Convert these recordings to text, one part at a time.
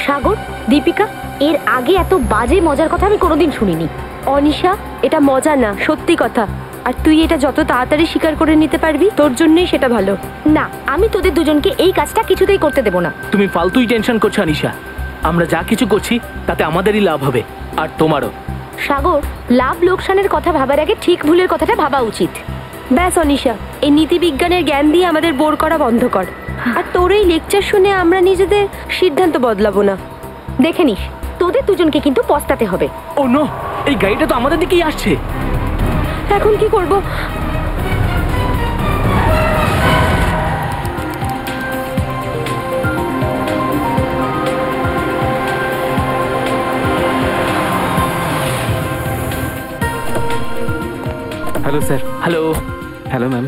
সাগর, দীপিকা, এর আগে এত বাজে মজার কথা আমি কোনোদিন শুনিনি। অনিশা, এটা মজা না, সত্যি কথা। আর তুই এটা যত তাড়াতাড়ি স্বীকার করে নিতে পারবি তোর জন্যই সেটা ভালো। না, আমি তোদের দুজনকে এই কাজটা কিছুতেই করতে দেব না। তুমি ফালতুই টেনশন করছো অনিশা। আমরা যা কিছু করছি তাতে আমাদেরই লাভ হবে, আর তোমারও। সাগর, লাভ লোকসানের কথা ভাবার আগে ঠিক ভুলের কথাটা ভাবা উচিত। ব্যাস অনিশা, এই নীতিবিজ্ঞানের জ্ঞান দিয়ে আমাদের বোর করা বন্ধ কর। আর তোর এই লেকচার শুনে আমরা নিজেদের সিদ্ধান্ত বদলাবো না। দেখে নিস, তোদের দুজনকে কিন্তু পস্তাতে হবে। ও নো, এই গাড়িটা তো আমাদের দিকেই আসছে। এখন কি করব? Hello sir. Hello. Hello ma'am.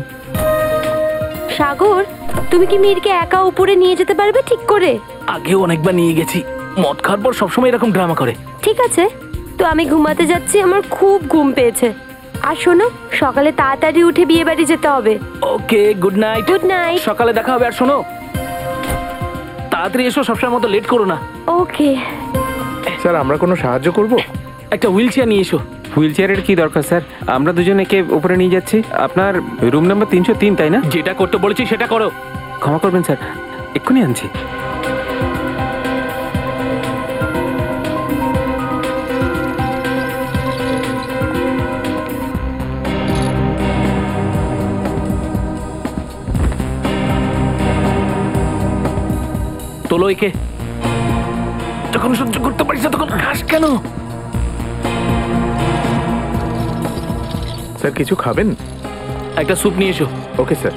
Sagar, তুমি কি মীরকে একা উপরে নিয়ে যেতে পারবে ঠিক করে? আগেও অনেকবার নিয়ে গেছি, মদ খাওয়ার পর সবসময় এরকম ড্রামা করে। ঠিক আছে, তো আমি ঘুমাতে যাচ্ছি, আমার খুব ঘুম পেয়েছে। আর শোনো, সকালে তাড়াতাড়ি উঠে বিয়ে বাড়ি যেতে হবে। ওকে, গুড নাইট। Good night. সকালে দেখা হবে। আর শোনো, তাড়াতাড়ি এসো, সবসময় মতো লেট করো না। ওকে স্যার, আমরা কোনো সাহায্য করব? একটা হুইল চেয়ার নিয়ে এসো। হুইল চেয়ারের কি দরকার স্যার? আমরা দুজনে কে উপরে নিয়ে যাচ্ছি। আপনার রুম নাম্বার 303, তাই না? যেটা করতে বলেছি সেটা করো। ক্ষমা করবেন স্যার, এক্ষুনি আনছি। তোলো একে। যখন সহ্য করতে পারিস না তখন খাস কেন? স্যার, কিছু খাবেন? একটা স্যুপ নিয়ে এসো। Okay sir.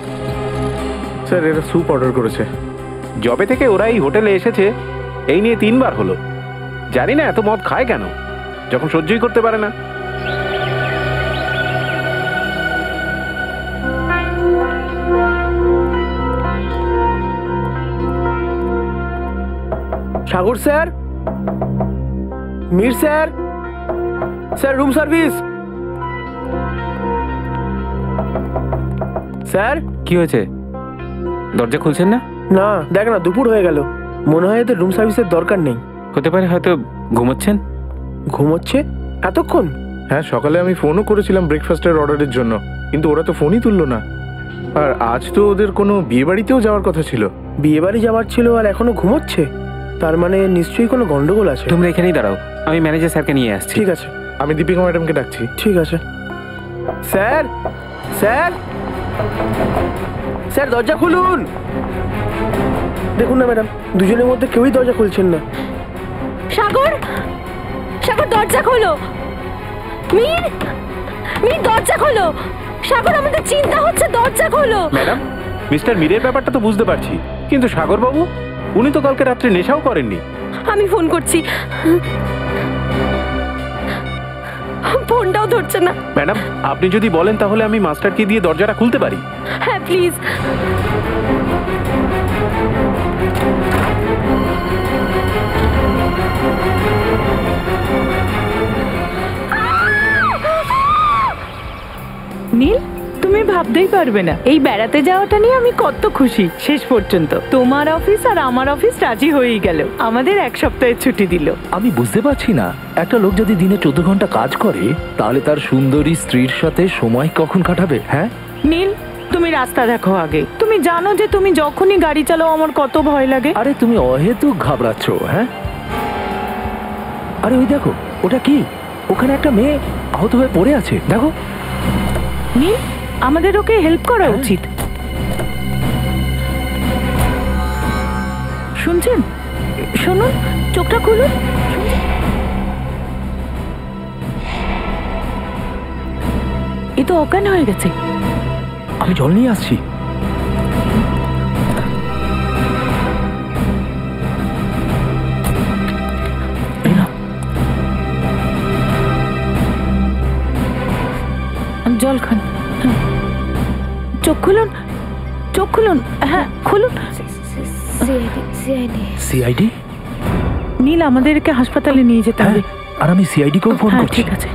স্যার, এরা স্যুপ অর্ডার করেছে। জবে থেকে ওরা এই হোটেলে এসেছে এই নিয়ে 3 বার হলো। জানি না এত মদ খায় কেন, যখন সহ্যই করতে পারে না। Sagar sir, Mir sir, sir room service. Sir, কি হয়েছে? দরজা খুলছেন না? না, দেখ না, দুপুর হয়ে গেল, মনে হয় এদের রুম সার্ভিসের দরকার নেই। হতে পারে হয়তো ঘুমোচ্ছেন। ঘুমোচ্ছে এতক্ষণ? হ্যাঁ, সকালে আমি ফোনও করেছিলাম ব্রেকফাস্টের অর্ডারের জন্য, কিন্তু ওরা তো ফোনই তুললো না। আর আজ তো ওদের কোনো বিয়ে বাড়িতেও যাওয়ার কথা ছিল। বিয়ে বাড়ি যাওয়ার ছিল আর এখনো ঘুমোচ্ছে? তার মানে নিশ্চয়ই কোনো গন্ডগোল আছে। তোমরা এখানেই দাঁড়াও, আমি ম্যানেজার স্যারকে নিয়ে আসছি। ঠিক আছে। আমি দীপিকা ম্যাডামকে ডাকছি। ঠিক আছে। স্যার, স্যার, স্যার দরজা খুলুন। দেখুন না ম্যাডাম, দুজনের মধ্যে কেউই দরজা খুলছেন না। সাগর, সাগর দরজা খোলো। মীর, মীর দরজা খোলো। সাগর, আমাদের চিন্তা হচ্ছে, দরজা খোলো। ম্যাডাম, মিস্টার মীরের ব্যাপারটা তো বুঝতে পারছি, কিন্তু সাগর বাবু, উনি তো কালকে রাত্রে নেশাও করেননি। আমি ফোন করছি, ফোনটাও ধরছে না। ম্যাডাম, আপনি যদি বলেন তাহলে আমি মাস্টারকে দিয়ে দরজাটা খুলতে পারি। হ্যাঁ প্লিজ। নীল, তুমি ভাবতেই পারবে না এই বেড়াতে যাওয়াটা নিয়ে আমি কত খুশি। শেষ পর্যন্ত তোমার অফিস আর আমার অফিস রাজি হয়েই গেল, আমাদের 1 সপ্তাহের ছুটি দিল। আমি বুঝতে পারছি না, একটা লোক যদি দিনে 14 ঘন্টা কাজ করে তাহলে তার সুন্দরী স্ত্রীর সাথে সময় কখন কাটাবে? হ্যাঁ নীল, তুমি রাস্তা দেখো আগে। তুমি জানো যে তুমি যখনই গাড়ি চালাও আমার কত ভয় লাগে। আরে তুমি অহেতুক ঘাবড়াচ্ছ। হ্যাঁ, আরে ওই দেখো, ওটা কি? ওখানে একটা মেয়ে আহত হয়ে পড়ে আছে, দেখো। নীল, আমাদের ওকে হেল্প করা উচিত। শুনছেন? শুনুন, চোখটা খুলুন। এ তো অজ্ঞান হয়ে গেছে। আমি জল নিয়ে আসছি। জল খান। চোখ খুলুন, চোখ খুলুন। হ্যাঁ খুলুন। সিআইডি? নীল, আমাদেরকে হাসপাতালে নিয়ে যেতে হবে। আর আমি সিআইডি কেও ফোন করছি। ঠিক আছে।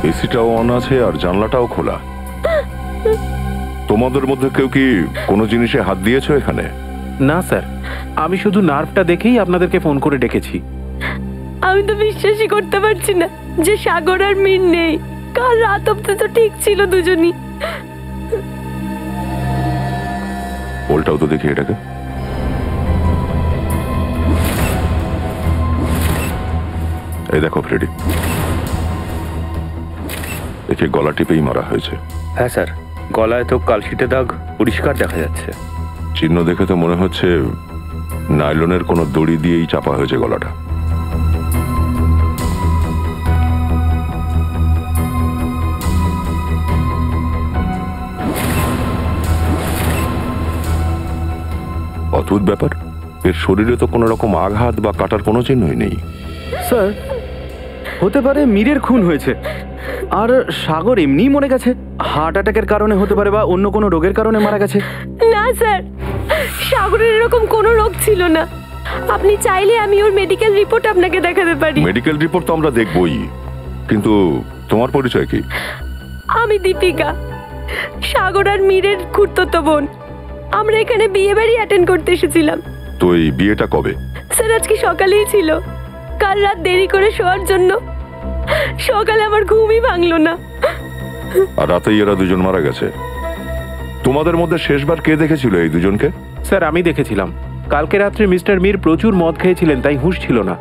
এসিটাও অন আছে আর জানলাটাও খোলা। তোমাদের মধ্যে কেউ কি কোনো জিনিসে হাত দিয়েছো এখানে? না স্যার, আমি শুধু নার্ভটা দেখেই আপনাদেরকে ফোন করে ডেকেছি। আমি তো বিশ্বাসই করতে পারছি না যে সাগর আর মীর নেই। কাল রাত অব্দি তো ঠিক ছিল দুজনই। বলটাও তো দেখি এটাকে। এই দেখো ফ্রেডি, একে গলা টিপেই মারা হয়েছে। হ্যাঁ স্যার, গলায় তো কালশিটে দাগ পরিষ্কার দেখা যাচ্ছে। চিহ্ন দেখে তো মনে হচ্ছে নাইলনের কোনো দড়ি দিয়েই চাপা হয়েছে গলাটা। অদ্ভুত ব্যাপার, এর শরীরে তো কোনো রকম আঘাত বা কাটার কোনো চিহ্নই নেই। স্যার, হতে পারে মীরের খুন হয়েছে, আর সাগর এমনিই মরে গেছে। হার্ট অ্যাটাকের কারণে হতে পারে, বা অন্য কোনো রোগের কারণে মারা গেছে। না স্যার, সাগরের এরকম কোনো রোগ ছিল না। আপনি চাইলে আমি ওর মেডিকেল রিপোর্ট আপনাকে দেখাতে পারি। মেডিকেল রিপোর্ট তো আমরা দেখবই, কিন্তু তোমার পরিচয় কি? আমি দীপিকা, সাগর আর মীরের খুড়তো বোন। আমরা এখানে বিয়ে বাড়ি অ্যাটেন্ড করতে এসেছিলাম। তো এই বিয়েটা কবে? স্যার আজকে সকালেই ছিল। কাল রাত দেরি করে শোয়ার জন্য সকালে আমার ঘুমই ভাঙলো না। আর রাতেই এরা দুজন মারা গেছে। তোমাদের মধ্যে শেষবার কে দেখেছিল এই দুজনকে? স্যার আমি দেখেছিলাম। কালকে রাত্রে মিস্টার মীর প্রচুর মদ খেয়েছিলেন, তাই হুঁশ ছিল না।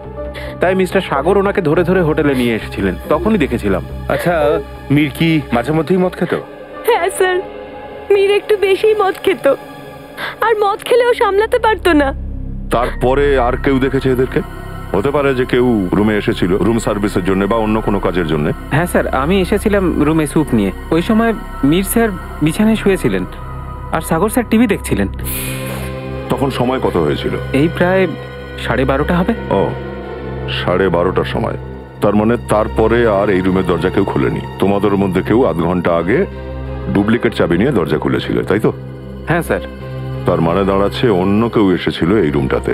তাই মিস্টার সাগর ওনাকে ধরে ধরে হোটেলে নিয়ে এসেছিলেন, তখনই দেখেছিলাম। আচ্ছা, মীর কি মাঝে মধ্যেই মদ খেত? হ্যাঁ স্যার, মীর একটু বেশি মদ খেত, আর মদ খেলেও সামলাতে পারতো না। তারপরে আর কেউ দেখেছে এদেরকে? হতে পারে যে কেউ রুমে এসেছিল রুম সার্ভিসের জন্য বা অন্য কোনো কাজের জন্য। হ্যাঁ স্যার, আমি এসেছিলাম রুমে স্যুপ নিয়ে। ওই সময় মীর স্যার বিছানায় শুয়েছিলেন আর সাগর স্যার টিভি দেখছিলেন। তখন সময় কত হয়েছিল? এই প্রায় 12:30 হবে। ও, 12:30টার সময়। তার মানে তারপরে আর এই রুমের দরজা কেউ খুলেনি। তোমাদের মধ্যে কেউ আধ ঘন্টা আগে ডুপ্লিকেট চাবি নিয়ে দরজা খুলেছিল, তাই তো? হ্যাঁ স্যার। তার মানে দাঁড়াচ্ছে অন্য কেউ এসেছিল এই রুমটাতে,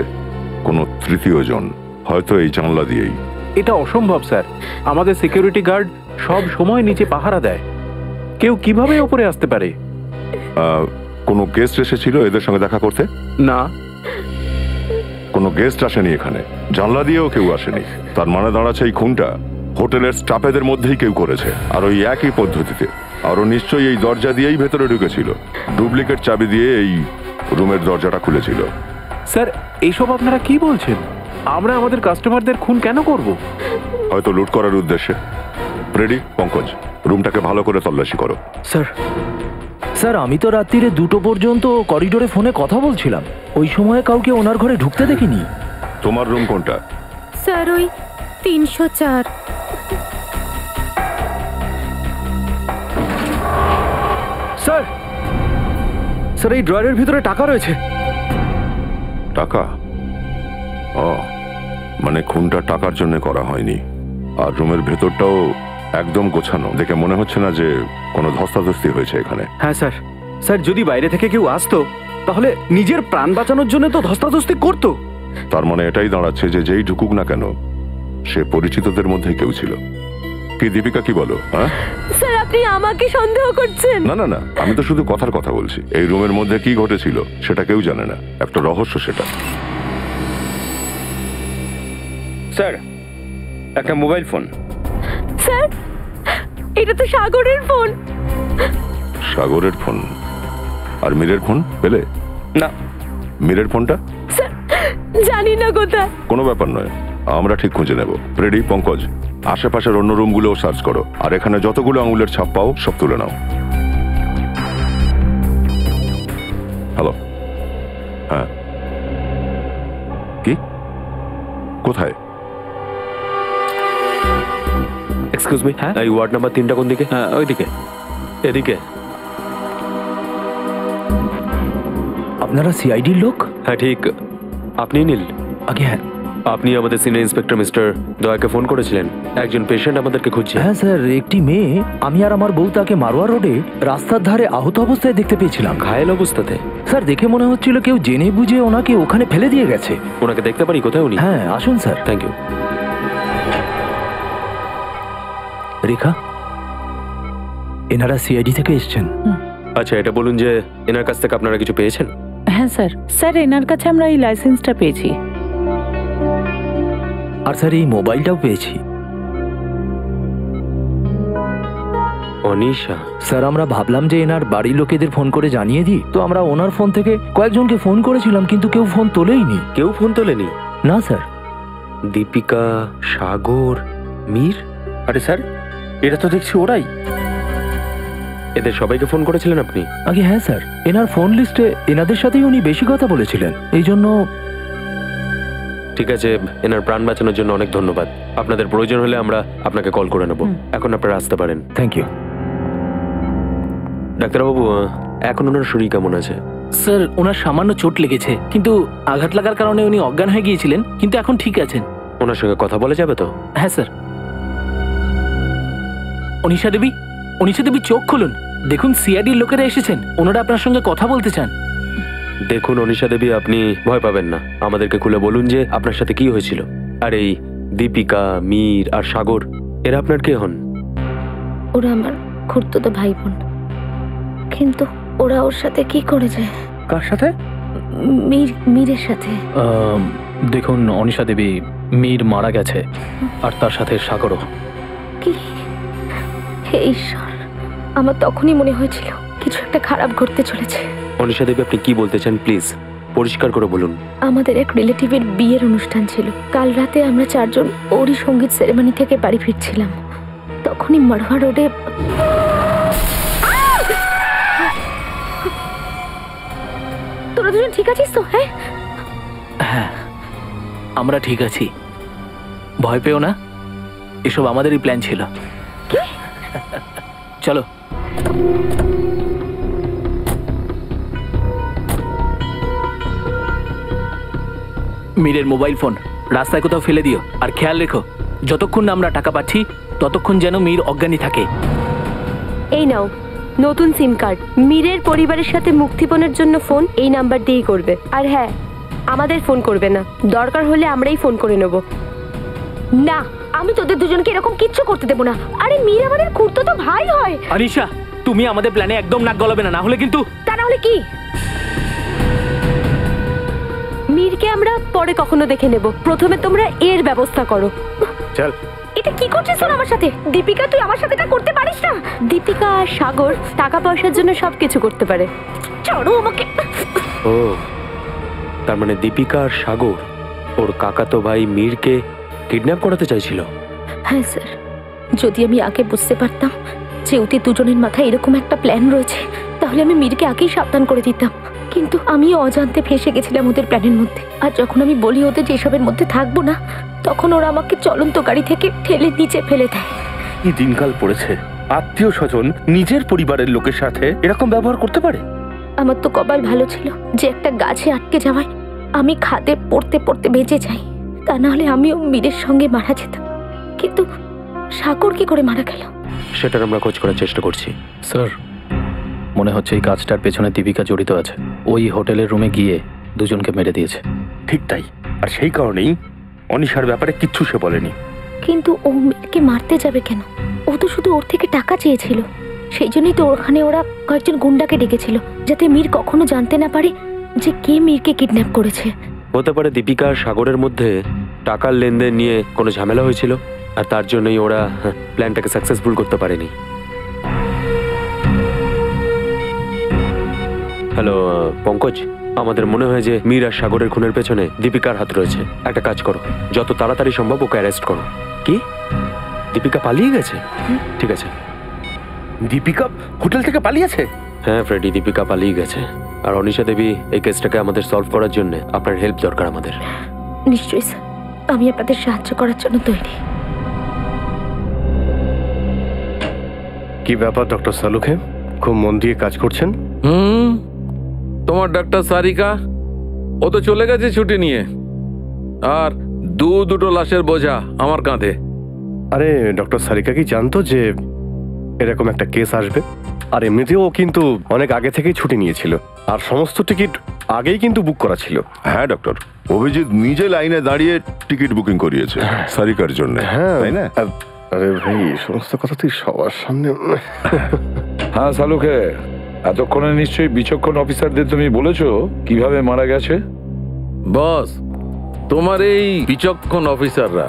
কোনো তৃতীয় জন, হয়তো এই জানলা দিয়েই। এটা অসম্ভব স্যার। আমাদের সিকিউরিটি গার্ড সব সময় নিচে পাহারা দেয়, কেউ কিভাবে উপরে আসতে পারে? কোনো গেস্ট এসেছিল এদের সঙ্গে দেখা করতে? না, কোনো গেস্ট আসেনি এখানে, জানলা দিয়েও কেউ আসেনি। তার মানে দাঁড়াচ্ছে এই খুনটা হোটেলের স্টাফেদের মধ্যেই কেউ করেছে, আর ওই একই পদ্ধতিতে। আরও নিশ্চয়ই এই দরজা দিয়েই ভেতরে ঢুকেছিল, ডুপ্লিকেট চাবি দিয়ে এই রুমের দরজাটা খুলেছিল। স্যার এইসব আপনারা কি বলছেন? আমরা আমাদের কাস্টমারদের খুন কেন করব? হয়তো লুট করার উদ্দেশ্যে। রেডি পঙ্কজ, রুমটাকে ভালো করে তল্লাশি করো। স্যার, স্যার আমি তো রাত্রিরে 2টো পর্যন্ত করিডোরে ফোনে কথা বলছিলাম। ওই সময়ে কাউকে ওনার ঘরে ঢুকতে দেখিনি। তোমার রুম কোনটা? স্যার ওই 304। স্যার, স্যার এই ড্রয়ারের ভিতরে টাকা রয়েছে। টাকা? ও, মানে খুনটা টাকার জন্য করা হয়নি। আর রুমের ভেতরটাও একদম গোছানো, দেখে মনে হচ্ছে না যে কোনো ধস্তাধস্তি হয়েছে এখানে। হ্যাঁ স্যার, স্যার যদি বাইরে থেকে কেউ আসতো তাহলে নিজের প্রাণ বাঁচানোর জন্য তো ধস্তাধস্তি করতো। তার মানে এটাই দাঁড়াচ্ছে যে যেই ঢুকুক না কেন সে পরিচিতদের মধ্যে কেউ ছিল। কি দীপিকা, কি বলো? হ্যাঁ স্যার আপনি আমাকে সন্দেহ করছেন? না না না, আমি তো শুধু কথার কথা বলছি। এই রুমের মধ্যে কি ঘটেছিল সেটা কেউ জানে না, একটা রহস্য সেটা। স্যার, একটা মোবাইল ফোন। স্যার এটা তো সাগরের ফোন। সাগরের ফোন? আর মীরের ফোন পেলে? না। মীরের ফোনটা? স্যার জানি না কোথায়। কোনো ব্যাপার নয়, আমরা ঠিক খুঁজে নেব। রেডি পঙ্কজ, আশেপাশের অন্য রুমগুলোও সার্চ করো, আর এখানে যতগুলো আঙুলের ছাপ পাও সব তুলে নাও। হ্যালো, হ্যাঁ কি, কোথায়? এক্সকিউজ মি, হ্যাঁ এই ওয়ার্ড নাম্বার 3টা কোন দিকে? হ্যাঁ ওইদিকে। এদিকে? আপনারা সিআইডির লোক? হ্যাঁ ঠিক। আপনি নীল? আগে হ্যাঁ। আপনি আমাদের সিনিয়র ইন্সপেক্টর মিস্টার দয়াকে ফোন করেছিলেন, একজন পেশেন্ট আমাদেরকে খুঁজছে। হ্যাঁ স্যার, একটি মেয়ে, আমি আর আমার বউ তাকে মারোয়া রোডে রাস্তার ধারে আহত অবস্থায় দেখতে পেয়েছিলাম। ঘায়েল অবস্থাতে? স্যার দেখে মনে হচ্ছিল কেউ জেনে বুঝে ওনাকে ওখানে ফেলে দিয়ে গেছে। ওনাকে দেখতে পারি কোথায় উনি? হ্যাঁ আসুন স্যার। Thank you. রেখা, এনারা সিআইডি থেকে এসছেন। আচ্ছা, এটা বলুন যে এনার কাছ থেকে আপনারা কিছু পেয়েছেন? হ্যাঁ স্যার, স্যার এনার কাছে আমরা এই লাইসেন্সটা পেয়েছি। আর স্যার এই মোবাইলটাও পেয়েছি। অনিশা? স্যার আমরা ভাবলাম যে এনার বাড়ির লোকেদের ফোন করে জানিয়ে দিই, তো আমরা ওনার ফোন থেকে কয়েকজনকে ফোন করেছিলাম, কিন্তু কেউ ফোন তোলেইনি। কেউ ফোন তোলেনি? না স্যার। দীপিকা, সাগর, মীর? আরে স্যার, এটা তো দেখছি ওরাই। এদের সবাইকে ফোন করেছিলেন আপনি? আগে হ্যাঁ স্যার, এনার ফোন লিস্টে এনাদের সাথেই উনি বেশি কথা বলেছিলেন, এই জন্য। ঠিক আছে, এনার প্রাণ বাঁচানোর জন্য অনেক ধন্যবাদ। আপনাদের প্রয়োজন হলে আমরা আপনাকে কল করে নেব। এখন আপনারা আসতে পারেন। Thank you. ডাক্তারবাবু, এখন ওনার শরীর কেমন আছে? স্যার ওনার সামান্য চোট লেগেছে, কিন্তু আঘাত লাগার কারণে উনি অজ্ঞান হয়ে গিয়েছিলেন, কিন্তু এখন ঠিক আছেন। ওনার সঙ্গে কথা বলা যাবে তো? হ্যাঁ স্যার। অনিশা দেবী, অনিশা দেবী চোখ খুলুন, দেখুন সিআইডির লোকেরা এসেছেন, ওনারা আপনার সঙ্গে কথা বলতে চান। দেখুন অনিশা দেবী, আপনি ভয় পাবেন না, আমাদেরকে খুলে বলুন যে আপনার সাথে কি হয়েছিল। আর এই দীপিকা, মীর আর সাগর, এরা আপনার কে হন? ওরা আমার খুড়তুতো ভাই বোন, কিন্তু ওরা ওর সাথে কি করেছে? কার সাথে? মীরের সাথে। দেখুন অনিশা দেবী, মীর মারা গেছে, আর তার সাথে সাগরও। কি? হে ঈশ্বর, আমার তখনই মনে হয়েছিল কিছু একটা খারাপ ঘটতে চলেছে। অনিশা দেবী, আপনি কি বলতে চান প্লিজ পরিষ্কার করে বলুন। আমাদের এক রিলেটিভের বিয়ের অনুষ্ঠান ছিল। কাল রাতে আমরা চারজন ওরই সঙ্গীত সেরেমনি থেকে বাড়ি ফিরছিলাম। তখনই মারওয়া রোডে তোরা দুজন ঠিক আছিস তো? হ্যাঁ হ্যাঁ, আমরা ঠিক আছি, ভয় পেও না, এসব আমাদেরই প্ল্যান ছিল। চলো। মীরের মোবাইল ফোন রাস্তায় কোথাও ফেলে দিও, আর খেয়াল রেখো যতক্ষণ না আমরা টাকা পাচ্ছি ততক্ষণ যেন মীর অজ্ঞানী থাকে। এই নাও নতুন সিম কার্ড। মীরের পরিবারের সাথে মুক্তিপণের জন্য ফোন এই নাম্বার দিয়েই করবে। আর হ্যাঁ, আমাদের ফোন করবে না, দরকার হলে আমরাই ফোন করে নেব। না, আমি তোদের দুজনকে এরকম কিচ্ছু করতে দেবো না। আরে মীর আমাদের খুড়তুতো ভাই হয়। অনিশা, তুমি আমাদের প্ল্যানে একদম নাক গলাবে না, না হলে কিন্তু। তা না হলে কি? মীরকে আমরা পরে কখনো দেখে নেব, প্রথমে তোমরা এর ব্যবস্থা করো। চল। এটা কি করছিস তোর আমার সাথে? দীপিকা, তুই আমার সাথে এটা করতে পারিস না। দীপিকা আর সাগর টাকা পয়সার জন্য সবকিছু করতে পারে। ছাড়ো আমাকে। ও, তার মানে দীপিকা আর সাগর ওর কাকাতো ভাই মীরকে কিডন্যাপ করাতে চাইছিল? হ্যাঁ স্যার, যদি আমি আগে বুঝতে পারতাম যে ওদের দুজনের মাথায় এরকম একটা প্ল্যান রয়েছে, তাহলে আমি মীরকে আগেই সাবধান করে দিতাম। কিন্তু আমিও অজান্তে ফেঁসে গেছিলাম ওদের প্ল্যানের মধ্যে। আর যখন আমি বলি ওদের যে এসবের মধ্যে থাকবো না, তখন ওরা আমাকে চলন্ত গাড়ি থেকে ঠেলে নিচে ফেলে দেয়। কি দিনকাল পড়েছে, আত্মীয় স্বজন নিজের পরিবারের লোকের সাথে এরকম ব্যবহার করতে পারে? আমার তো কপাল ভালো ছিল যে একটা গাছে আটকে যাওয়ায় আমি খাদে পড়তে পড়তে বেঁচে যাই, তা না হলে আমিও মীরের সঙ্গে মারা যেতাম। কিন্তু সাগর কি করে মারা গেল? সেটার আমরা খোঁজ করার চেষ্টা করছি। স্যার, মনে হচ্ছে এই কাজটার পেছনে দীপিকা জড়িত আছে। ওই হোটেলের রুমে গিয়ে দুজনকে মেরে দিয়েছে। ঠিক তাই, আর সেই কারণেই অনিশার ব্যাপারে কিচ্ছু সে বলেনি। কিন্তু ও মীরকে মারতে যাবে কেন? ও তো শুধু ওর থেকে টাকা চেয়েছিল। সেই জন্যই তো ওখানে ওরা কয়েকজন গুন্ডাকে ডেকেছিল, যাতে মীর কখনো জানতে না পারে যে কে মীরকে কিডন্যাপ করেছে। হতে পারে দীপিকা আর সাগরের মধ্যে টাকার লেনদেন নিয়ে কোনো ঝামেলা হয়েছিল, আর তার জন্যই ওরা প্ল্যানটাকে সাকসেসফুল করতে পারেনি। হ্যালো পঙ্কজ, আমাদের মনে হয় যে মীর আর সাগরের খুনের পেছনে দীপিকার হাত রয়েছে। একটা কাজ করো, যত তাড়াতাড়ি সম্ভব ওকে অ্যারেস্ট করো। কি? দীপিকা পালিয়ে গেছে? ঠিক আছে। দীপিকা হোটেল থেকে পালিয়েছে? হ্যাঁ ফ্রেডি, দীপিকা পালিয়ে গেছে। আর অনিশা দেবী, এই কেসটাকে আমাদের সলভ করার জন্য আপনার হেল্প দরকার আমাদের। নিশ্চয়ই স্যার, আমি আপনাদের সাহায্য করার জন্য তৈরি। কি ব্যাপার ডক্টর সালুখে, খুব মন দিয়ে কাজ করছেন? তোমার ডাক্তার সারিকা, ও তো চলে গেছে ছুটি নিয়ে, আর দুটো লাশের বোঝা আমার কাঁধে। আরে ডক্টর সারিকা কি জানতো যে এরকম একটা কেস আসবে? আর এমনিতেও ও কিন্তু অনেক আগে থেকেই ছুটি নিয়েছিল, আর সমস্ত টিকিট আগেই কিন্তু বুক করা ছিল। হ্যাঁ ডক্টর, অভিজিৎ নিজে লাইনে দাঁড়িয়ে টিকিট বুকিং করিয়েছে সারিকার জন্য, হ্যাঁ তাই না? আরে ভাই, এই সমস্ত কথা তুই সবার সামনে। হ্যাঁ সালুকে, এতক্ষণে নিশ্চয়ই বিচক্ষণ অফিসারদের তুমি বলেছো কিভাবে মারা গেছে। বস, তোমার এই বিচক্ষণ অফিসাররা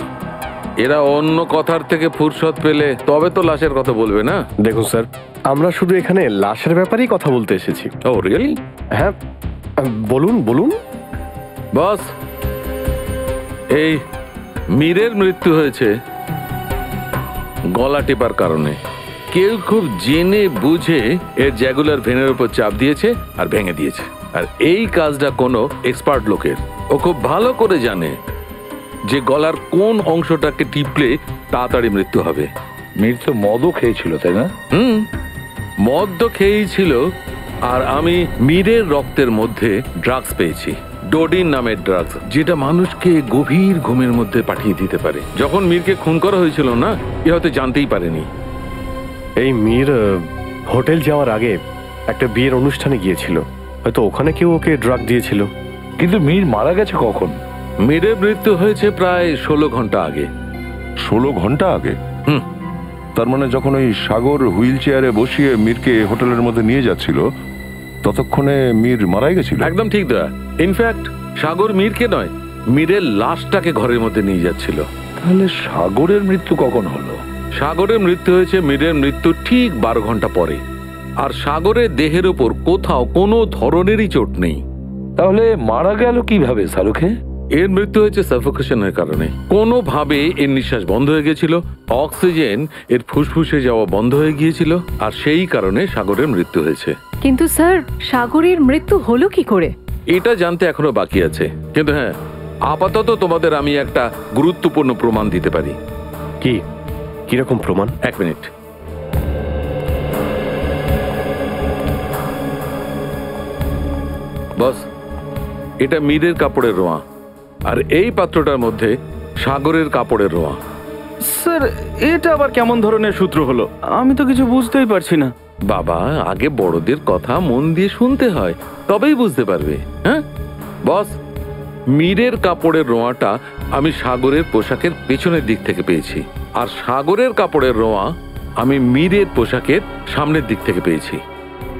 এরা অন্য কথার থেকে ফুরসত পেলে তবে তো লাশের কথা বলবে না। দেখুন স্যার, আমরা শুধু এখানে লাশের ব্যাপারেই কথা বলতে এসেছি। ও রিয়েলি? হ্যাঁ, বলুন বলুন। বস, এই মীরের মৃত্যু হয়েছে গলা টেপার কারণে। কেউ খুব জেনে বুঝে এর জ্যাগুলার ভেনের উপর চাপ দিয়েছে আর ভেঙে দিয়েছে। আর এই কাজটা কোনো এক্সপার্ট লোকের। ও খুব ভালো করে জানে যে গলার কোন অংশটাকে টিপলে তাড়াতাড়ি মৃত্যু হবে। মীর তো মদও খেয়েছিল, তাই না? মদ তো খেয়েই ছিল। আর আমি মীরের রক্তের মধ্যে ড্রাগস পেয়েছি, ডোডিন নামের ড্রাগস, যেটা মানুষকে গভীর ঘুমের মধ্যে পাঠিয়ে দিতে পারে। যখন মীরকে খুন করা হয়েছিল না, এ হয়তো জানতেই পারেনি। এই মীর হোটেল যাওয়ার আগে একটা বিয়ের অনুষ্ঠানে গিয়েছিল, হয়তো ওখানে কেউ ওকে ড্রাগ দিয়েছিল। কিন্তু মীর মারা গেছে কখন? মীরের মৃত্যু হয়েছে প্রায় 16 ঘন্টা আগে। 16 ঘন্টা আগে? তার মানে যখন ওই সাগর হুইল চেয়ারে বসিয়ে মীরকে হোটেলের মধ্যে নিয়ে যাচ্ছিল, ততক্ষণে মীর মারাই গেছিল? একদম ঠিক দয়া। ইনফ্যাক্ট সাগর মীরকে নয়, মীরের লাশটাকে ঘরের মধ্যে নিয়ে যাচ্ছিল। তাহলে সাগরের মৃত্যু কখন হলো? সাগরের মৃত্যু হয়েছে মীরের মৃত্যু ঠিক 12 ঘন্টা পরে। আর সাগরের দেহের উপর কোথাও কোনো ধরনেরই চোট নেই। তাহলে মারা গেল কিভাবে সালুকে? এর মৃত্যু হয়েছে সাফোকেশনের কারণে। কোনোভাবে এর নিঃশ্বাস বন্ধ হয়ে গেছিল, অক্সিজেন এর ফুসফুসে যাওয়া বন্ধ হয়ে গিয়েছিল, আর সেই কারণে সাগরের মৃত্যু হয়েছে। কিন্তু স্যার, সাগরের মৃত্যু হলো কি করে? এটা জানতে এখনো বাকি আছে। কিন্তু হ্যাঁ, আপাতত তোমাদের আমি একটা গুরুত্বপূর্ণ প্রমাণ দিতে পারি। কি? কিরকম প্রমাণ? 1 মিনিট। বস, এটা মীরের কাপড়ের রোয়া, আর এই পাত্রটার মধ্যে সাগরের কাপড়ের রোয়া। স্যার, এটা আবার কেমন ধরনের সূত্র হলো? আমি তো কিছু বুঝতেই পারছি না। বাবা, আগে বড়দের কথা মন দিয়ে শুনতে হয়, তবেই বুঝতে পারবে। হ্যাঁ বস, মীরের কাপড়ের রোয়াটা আমি সাগরের পোশাকের পেছনের দিক থেকে পেয়েছি, আর সাগরের কাপড়ের রোয়া আমি মীরের পোশাকের সামনের দিক থেকে পেয়েছি।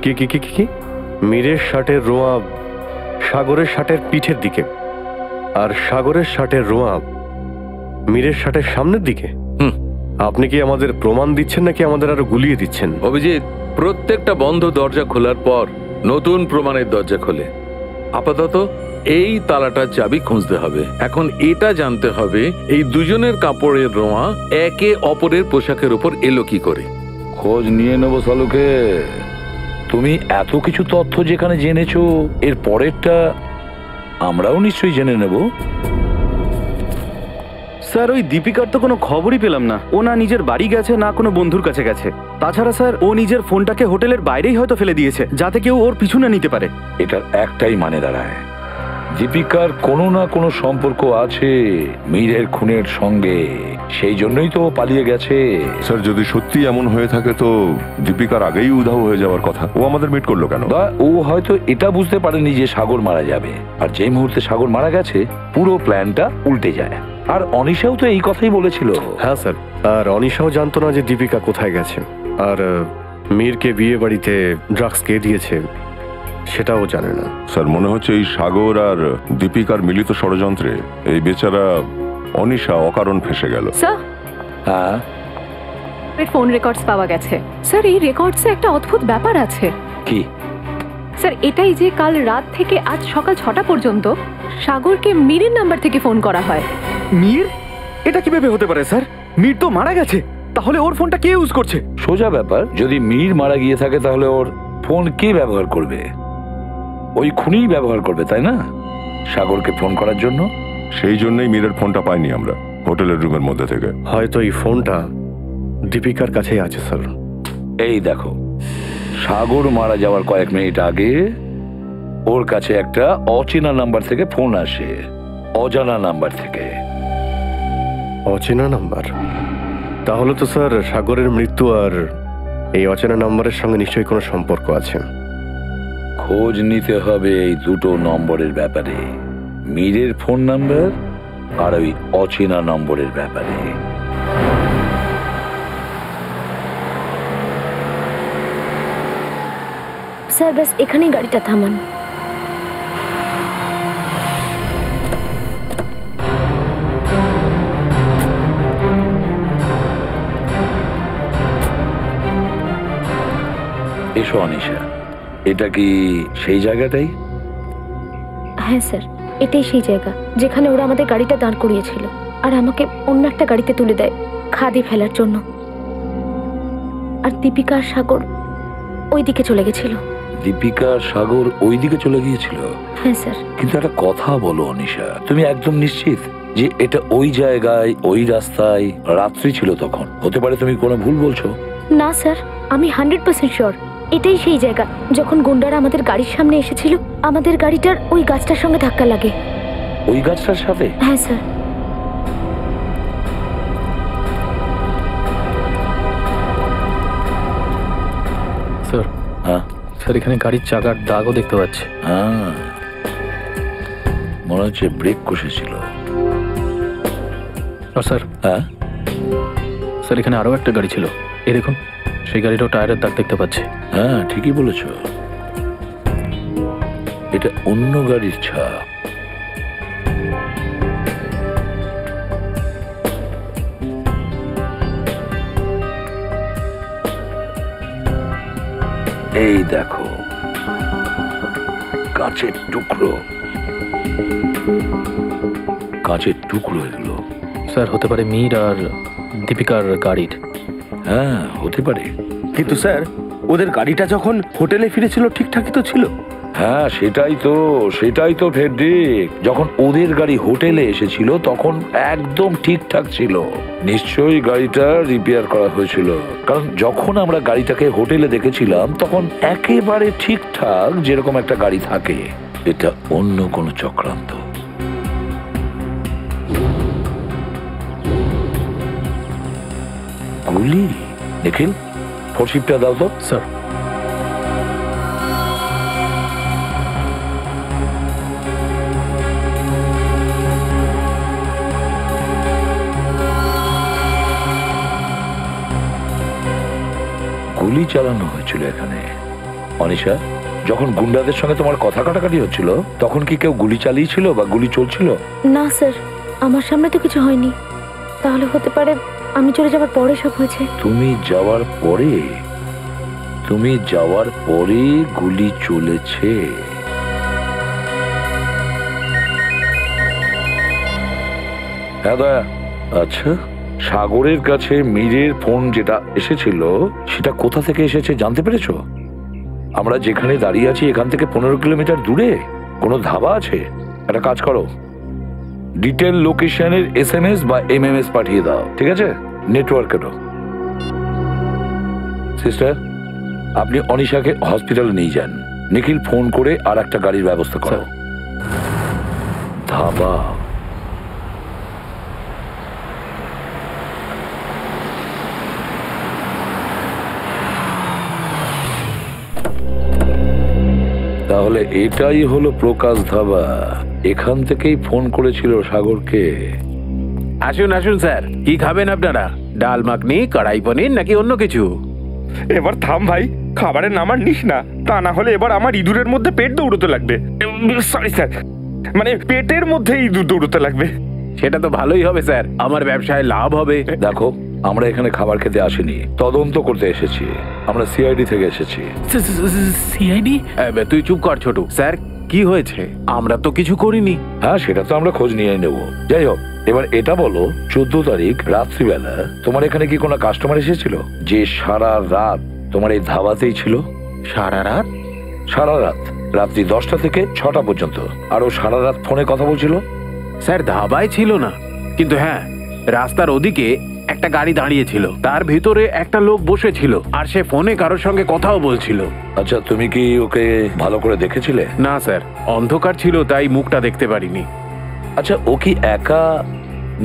কি কি কি কি? মীরের শার্টের রোয়া সাগরের শার্টের পিঠের দিকে, আর সাগরের শার্টের রোয়া মীরের শার্টের সামনের দিকে? আপনি কি আমাদের প্রমাণ দিচ্ছেন নাকি আমাদের আরো গুলিয়ে দিচ্ছেন? অভিজিৎ, প্রত্যেকটা বন্ধ দরজা খোলার পর নতুন প্রমাণের দরজা খোলে। আপাতত এই তালাটার চাবি খুঁজতে হবে। এখন এটা জানতে হবে এই দুজনের কাপড়ের রোয়া একে অপরের পোশাকের উপর এলো কি করে। খোঁজ নিয়ে নেবো সালুকে। তুমি এত কিছু তথ্য যেখানে জেনেছো, এর পরেরটা আমরাও নিশ্চয়ই জেনে নেব। স্যার, ওই দীপিকার তো কোনো খবরই পেলাম না। ও না নিজের বাড়ি গেছে, না কোনো বন্ধুর কাছে গেছে। তাছাড়া স্যার, ও নিজের ফোনটাকে হোটেলের বাইরেই হয়তো ফেলে দিয়েছে, যাতে কেউ ওর পিছু না নিতে পারে। এটার একটাই মানে দাঁড়ায়, দীপিকার কোনো না কোনো সম্পর্ক আছে মীরের খুনের সঙ্গে, সেই জন্যই তো পালিয়ে গেছে। স্যার, যদি সত্যি এমন হয়ে থাকে তো দীপিকার আগেই উধাও হয়ে যাওয়ার কথা। ও আমাদের মিট করলো কেন? ও হয়তো এটা বুঝতে পারেনি যে সাগর মারা যাবে, আর যেই মুহূর্তে সাগর মারা গেছে পুরো প্ল্যানটা উল্টে যায়। আর অনিশাও তো এই কথাই বলেছিল। হ্যাঁ স্যার, আর অনিশাও জানতো না যে দীপিকা কোথায় গেছে, আর মীরকে বিয়ে বাড়িতে ড্রাগস কে দিয়েছে সেটাও জানে না। স্যার, মনে হচ্ছে এই সাগর আর দীপিকার মিলিত ষড়যন্ত্রে এই বেচারা অনিশা অকারণ ফেসে গেল। স্যার, হ্যাঁ, ফোন রেকর্ডস পাওয়া গেছে। স্যার, এই রেকর্ডসে একটা অদ্ভুত ব্যাপার আছে। কি? স্যার, এটাই যে কাল রাত থেকে আজ সকাল 6টা পর্যন্ত সাগরকে মীরের নাম্বার থেকে ফোন করা হয়। মীর? এটা কিভাবে হতে পারে স্যার? মীর তো মারা গেছে, তাহলে ওর ফোনটা কে ইউজ করছে? সোজা ব্যাপার, যদি মীর মারা গিয়ে থাকে তাহলে ওর ফোন কে ব্যবহার করবে? ওই খুনি ব্যবহার করবে, তাই না, সাগরকে ফোন করার জন্য? সেই জন্যই মীরের ফোনটা পাইনি আমরা হোটেলের রুমের মধ্যে থেকে। হয়তো এই ফোনটা দীপিকার কাছেই আছে স্যার। এই দেখো, সাগর মারা যাওয়ার কয়েক মিনিট আগে ওর কাছে একটা অচেনা নাম্বার থেকে ফোন আসে, অজানা নাম্বার থেকে। অচেনা নাম্বার? তাহলে তো স্যার সাগরের মৃত্যু আর এই অচেনা নাম্বারের সঙ্গে নিশ্চয়ই কোনো সম্পর্ক আছে। খোঁজ নিতে হবে এই দুটো নম্বরের ব্যাপারে, মীরের ফোন নাম্বার আর ওই অচেনা নম্বরের ব্যাপারে। স্যার ব্যাস এখানেই গাড়িটা থামান। এসো অনিশা, এটা কি সেই জায়গাটাই? হ্যাঁ স্যার, এটাই সেই জায়গা যেখানে ওরা আমাদের গাড়িটা দাঁড় করিয়েছিল আর আমাকে অন্য একটা গাড়িতে তুলে দেয় খাদে ফেলার জন্য। আর দীপিকা আর সাগর ওই দিকে চলে গেছিল। দীপিকা সাগর ওই দিকে চলে গিয়েছিল? হ্যাঁ স্যার। কিন্তু একটা কথা বলো অনিশা, তুমি একদম নিশ্চিত যে এটা ওই জায়গায়, ওই রাস্তায়? রাত্রি ছিল তখন, হতে পারে তুমি কোনো ভুল বলছো। না স্যার, আমি 100% শিওর এটাই সেই জায়গা। যখন গুন্ডারা আমাদের গাড়ির সামনে এসেছিল, আমাদের গাড়িটার ওই গাছটার সঙ্গে ধাক্কা লাগে। ওই গাছটার সাথে? হ্যাঁ স্যার। স্যার। হ্যাঁ স্যার, এখানে গাড়ির চাকার দাগও দেখতে পাচ্ছি। হ্যাঁ, মনে হচ্ছে ব্রেক কষেছিল। স্যার। হ্যাঁ স্যার, এখানে আরো একটা গাড়ি ছিল, এই দেখুন, সেই গাড়িটাও টায়ারের দাগ দেখতে পাচ্ছি। হ্যাঁ ঠিকই বলেছ, এটা অন্য গাড়ির ছাপ। এই দেখো, কাঁচের টুকরো, কাঁচের টুকরো এগুলো। স্যার, হতে পারে মীর আর দীপিকার গাড়ির। হ্যাঁ হতে পারে, কিন্তু স্যার ওদের গাড়িটা যখন হোটেলে ফিরেছিল ঠিকঠাকই তো ছিল। হ্যাঁ সেটাই তো ফেডরিক, যখন ওদের গাড়ি হোটেলে এসেছিল তখন একদম ঠিকঠাক ছিল। নিশ্চয়ই গাড়িটা রিপেয়ার করা হয়েছিল, কারণ যখন আমরা গাড়িটাকে হোটেলে দেখেছিলাম তখন একেবারে ঠিকঠাক যেরকম একটা গাড়ি থাকে। এটা অন্য কোনো চক্রান্ত। গুলি? নিখিল, ফোরশিপটা দাও তো। স্যার। গুলি চালানো হয়েছিল এখানে। অনিশা, যখন গুন্ডাদের সঙ্গে তোমার কথা কাটাকাটি হচ্ছিল তখন কি কেউ গুলি চালিয়েছিল বা গুলি চলছিল? না স্যার, আমার সামনে তো কিছু হয়নি। তাহলে হতে পারে আমি চলে যাওয়ার পরে সব হয়েছে। তুমি যাওয়ার পরে গুলি চলেছে? হ্যাঁ দয়া। আচ্ছা, সাগরের কাছে মীরের ফোন যেটা এসেছিল সেটা কোথা থেকে এসেছে জানতে পেরেছো? আমরা যেখানে দাঁড়িয়ে আছি এখান থেকে 15 কিলোমিটার দূরে কোনো ধাবা আছে? একটা কাজ করো, ডিটেল লোকেশনের SMS বা MMS পাঠিয়ে দাও, ঠিক আছে? নেটওয়ার্কেরও। সিস্টার, আপনি অনিশাকে হসপিটালে নিয়ে যান। নিখিল ফোন করে আর একটা গাড়ির ব্যবস্থা করো। ধাবা? তাহলে এটাই হলো প্রকাশ ধাবা। এখান থেকেই ফোন করেছিল সাগরকে। আসুন আসুন স্যার, কি খাবেন আপনারা? ডাল মাখনি, কড়াই পনির নাকি অন্য কিছু? এবার থাম ভাই, খাবারের নাম আর নিস না, তা না হলে এবার আমার ইঁদুরের মধ্যে পেট দৌড়তে লাগবে। সরি স্যার, মানে পেটের মধ্যে ইঁদুর দৌড়তে লাগবে। সেটা তো ভালোই হবে স্যার, আমার ব্যবসায় লাভ হবে। দেখো, আমরা এখানে খাবার খেতে আসিনি, তদন্ত করতে এসেছি। আমরা CID থেকে এসেছি। সিআইডি? তুই চুপ কর ছোটু। স্যার, কি হয়েছে? আমরা তো কিছু করিনি। হ্যাঁ, সেটা তো আমরা খোঁজ নিয়ে নেব। যাই হোক, এবার এটা বলো, 14 তারিখ রাত্রিবেলা তোমার এখানে কি কোনো কাস্টমার এসেছিল যে সারা রাত তোমার এই ধাবাতেই ছিল? সারা রাত? সারা রাত, রাত্রি 10টা থেকে 6টা পর্যন্ত। আর ও সারা রাত ফোনে কথা বলছিল? স্যার, ধাবায় ছিল না, কিন্তু হ্যাঁ রাস্তার ওদিকে একটা গাড়ি দাঁড়িয়েছিল, তার ভিতরে একটা লোক বসেছিল আর সে ফোনে কারোর সঙ্গে কথাও বলছিল। আচ্ছা, তুমি কি ওকে ভালো করে দেখেছিলে? না স্যার, অন্ধকার ছিল তাই মুখটা দেখতে পারিনি। আচ্ছা, ও কি একা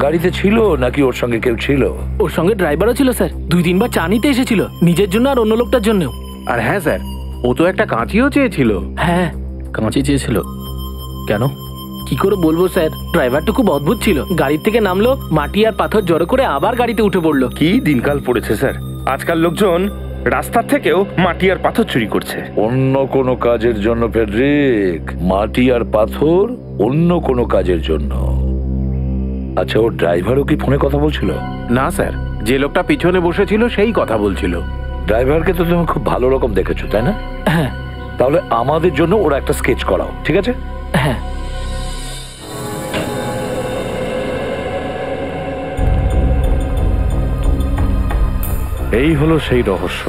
গাড়িতে ছিল নাকি ওর সঙ্গে কেউ ছিল? ওর সঙ্গে ড্রাইভারও ছিল স্যার, 2-3 বার চা নিতে এসেছিল, নিজের জন্য আর অন্য লোকটার জন্য। আর হ্যাঁ স্যার, ও তো একটা কাঁচিও চেয়েছিল। হ্যাঁ, কাঁচি চেয়েছিল। কেন? কি করে বলবো স্যার, ড্রাইভারটা খুব অদ্ভুত ছিল। গাড়ির থেকে নামলো, মাটি আর পাথর জড়ো করে আবার গাড়িতে উঠে পড়লো। কি দিনকাল পড়েছে স্যার, আজকাল লোকজন রাস্তার থেকেও মাটি আর পাথর চুরি করছে। অন্য কোনো কাজের জন্য ফেডরিক, মাটি আর পাথর অন্য কোনো কাজের জন্য। আচ্ছা, ওর ড্রাইভারও কি ফোনে কথা বলছিল? না স্যার, যে লোকটা পিছনে বসেছিল সেই কথা বলছিল। ড্রাইভারকে তো তুমি খুব ভালো রকম দেখেছো, তাই না? হ্যাঁ। তাহলে আমাদের জন্য ওরা একটা স্কেচ করাও, ঠিক আছে? হ্যাঁ। এই হলো সেই রহস্য।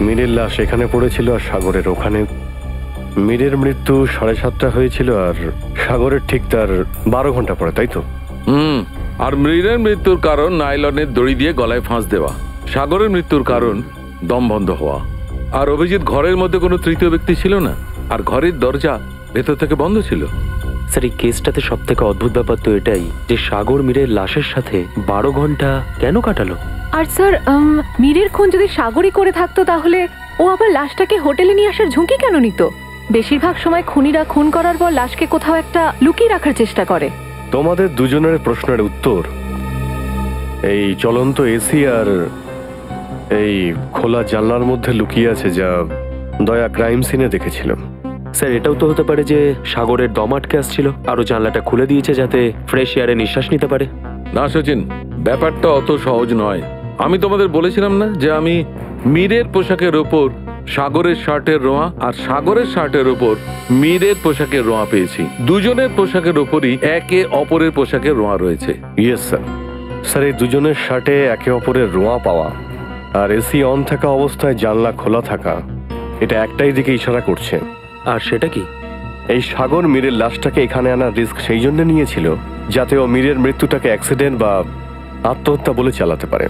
মীরের লাশ এখানে পড়েছিল আর সাগরের ওখানে। মীরের মৃত্যু 7:30 হয়েছিল আর সাগরের ঠিক তার 12 ঘন্টা পরে, তাই তো? আর মীরের মৃত্যুর কারণ নাইলনের দড়ি দিয়ে গলায় ফাঁস দেওয়া। সাগরের মৃত্যুর কারণ দম বন্ধ হওয়া। আর অভিজিৎ ঘরের মধ্যে কোনো তৃতীয় ব্যক্তি ছিল না, আর ঘরের দরজা ভেতর থেকে বন্ধ ছিল। স্যার, এই কেসটাতে সব থেকে অদ্ভুত ব্যাপার তো এটাই যে সাগর মীরের লাশের সাথে 12 ঘন্টা কেন কাটালো। আর স্যার, মীরের খুন যদি সাগরই করে থাকতো তাহলে ও আবার লাশটাকে হোটেলে নিয়ে আসার ঝুঁকি কেন নিত? বেশিরভাগ সময় খুনিরা খুন করার পর লাশকে কোথাও একটা লুকিয়ে রাখার চেষ্টা করে। তোমাদের দুজনের প্রশ্নের উত্তর এই চলন্ত এসি আর এই খোলা জানলার মধ্যে লুকিয়ে আছে, যা দয়া ক্রাইম সিনে দেখেছিলাম। স্যার, এটাও তো হতে পারে যে সাগরের দম আটকে আসছিল আর ও জানলাটা খুলে দিয়েছে যাতে ফ্রেশ এয়ারে নিঃশ্বাস নিতে পারে। না সচিন, ব্যাপারটা অত সহজ নয়। আমি তোমাদের বলেছিলাম না যে আমি মীরের পোশাকের ওপর সাগরের শার্টের রোঁয়া আর সাগরের শার্টের ওপর মীরের পোশাকের রোঁয়া পেয়েছি। দুজনের পোশাকের ওপরই একে অপরের পোশাকের রোঁয়া রয়েছে। Yes sir. স্যার, এই দুজনের শার্টে একে অপরের রোঁয়া পাওয়া আর এসি অন থাকা অবস্থায় জানলা খোলা থাকা, এটা একটাই দিকে ইশারা করছে। আর সেটা কি? এই সাগর মীরের লাশটাকে এখানে আনার রিস্ক সেই জন্য নিয়েছিল যাতে ও মীরের মৃত্যুটাকে অ্যাক্সিডেন্ট বা আত্মহত্যা বলে চালাতে পারে।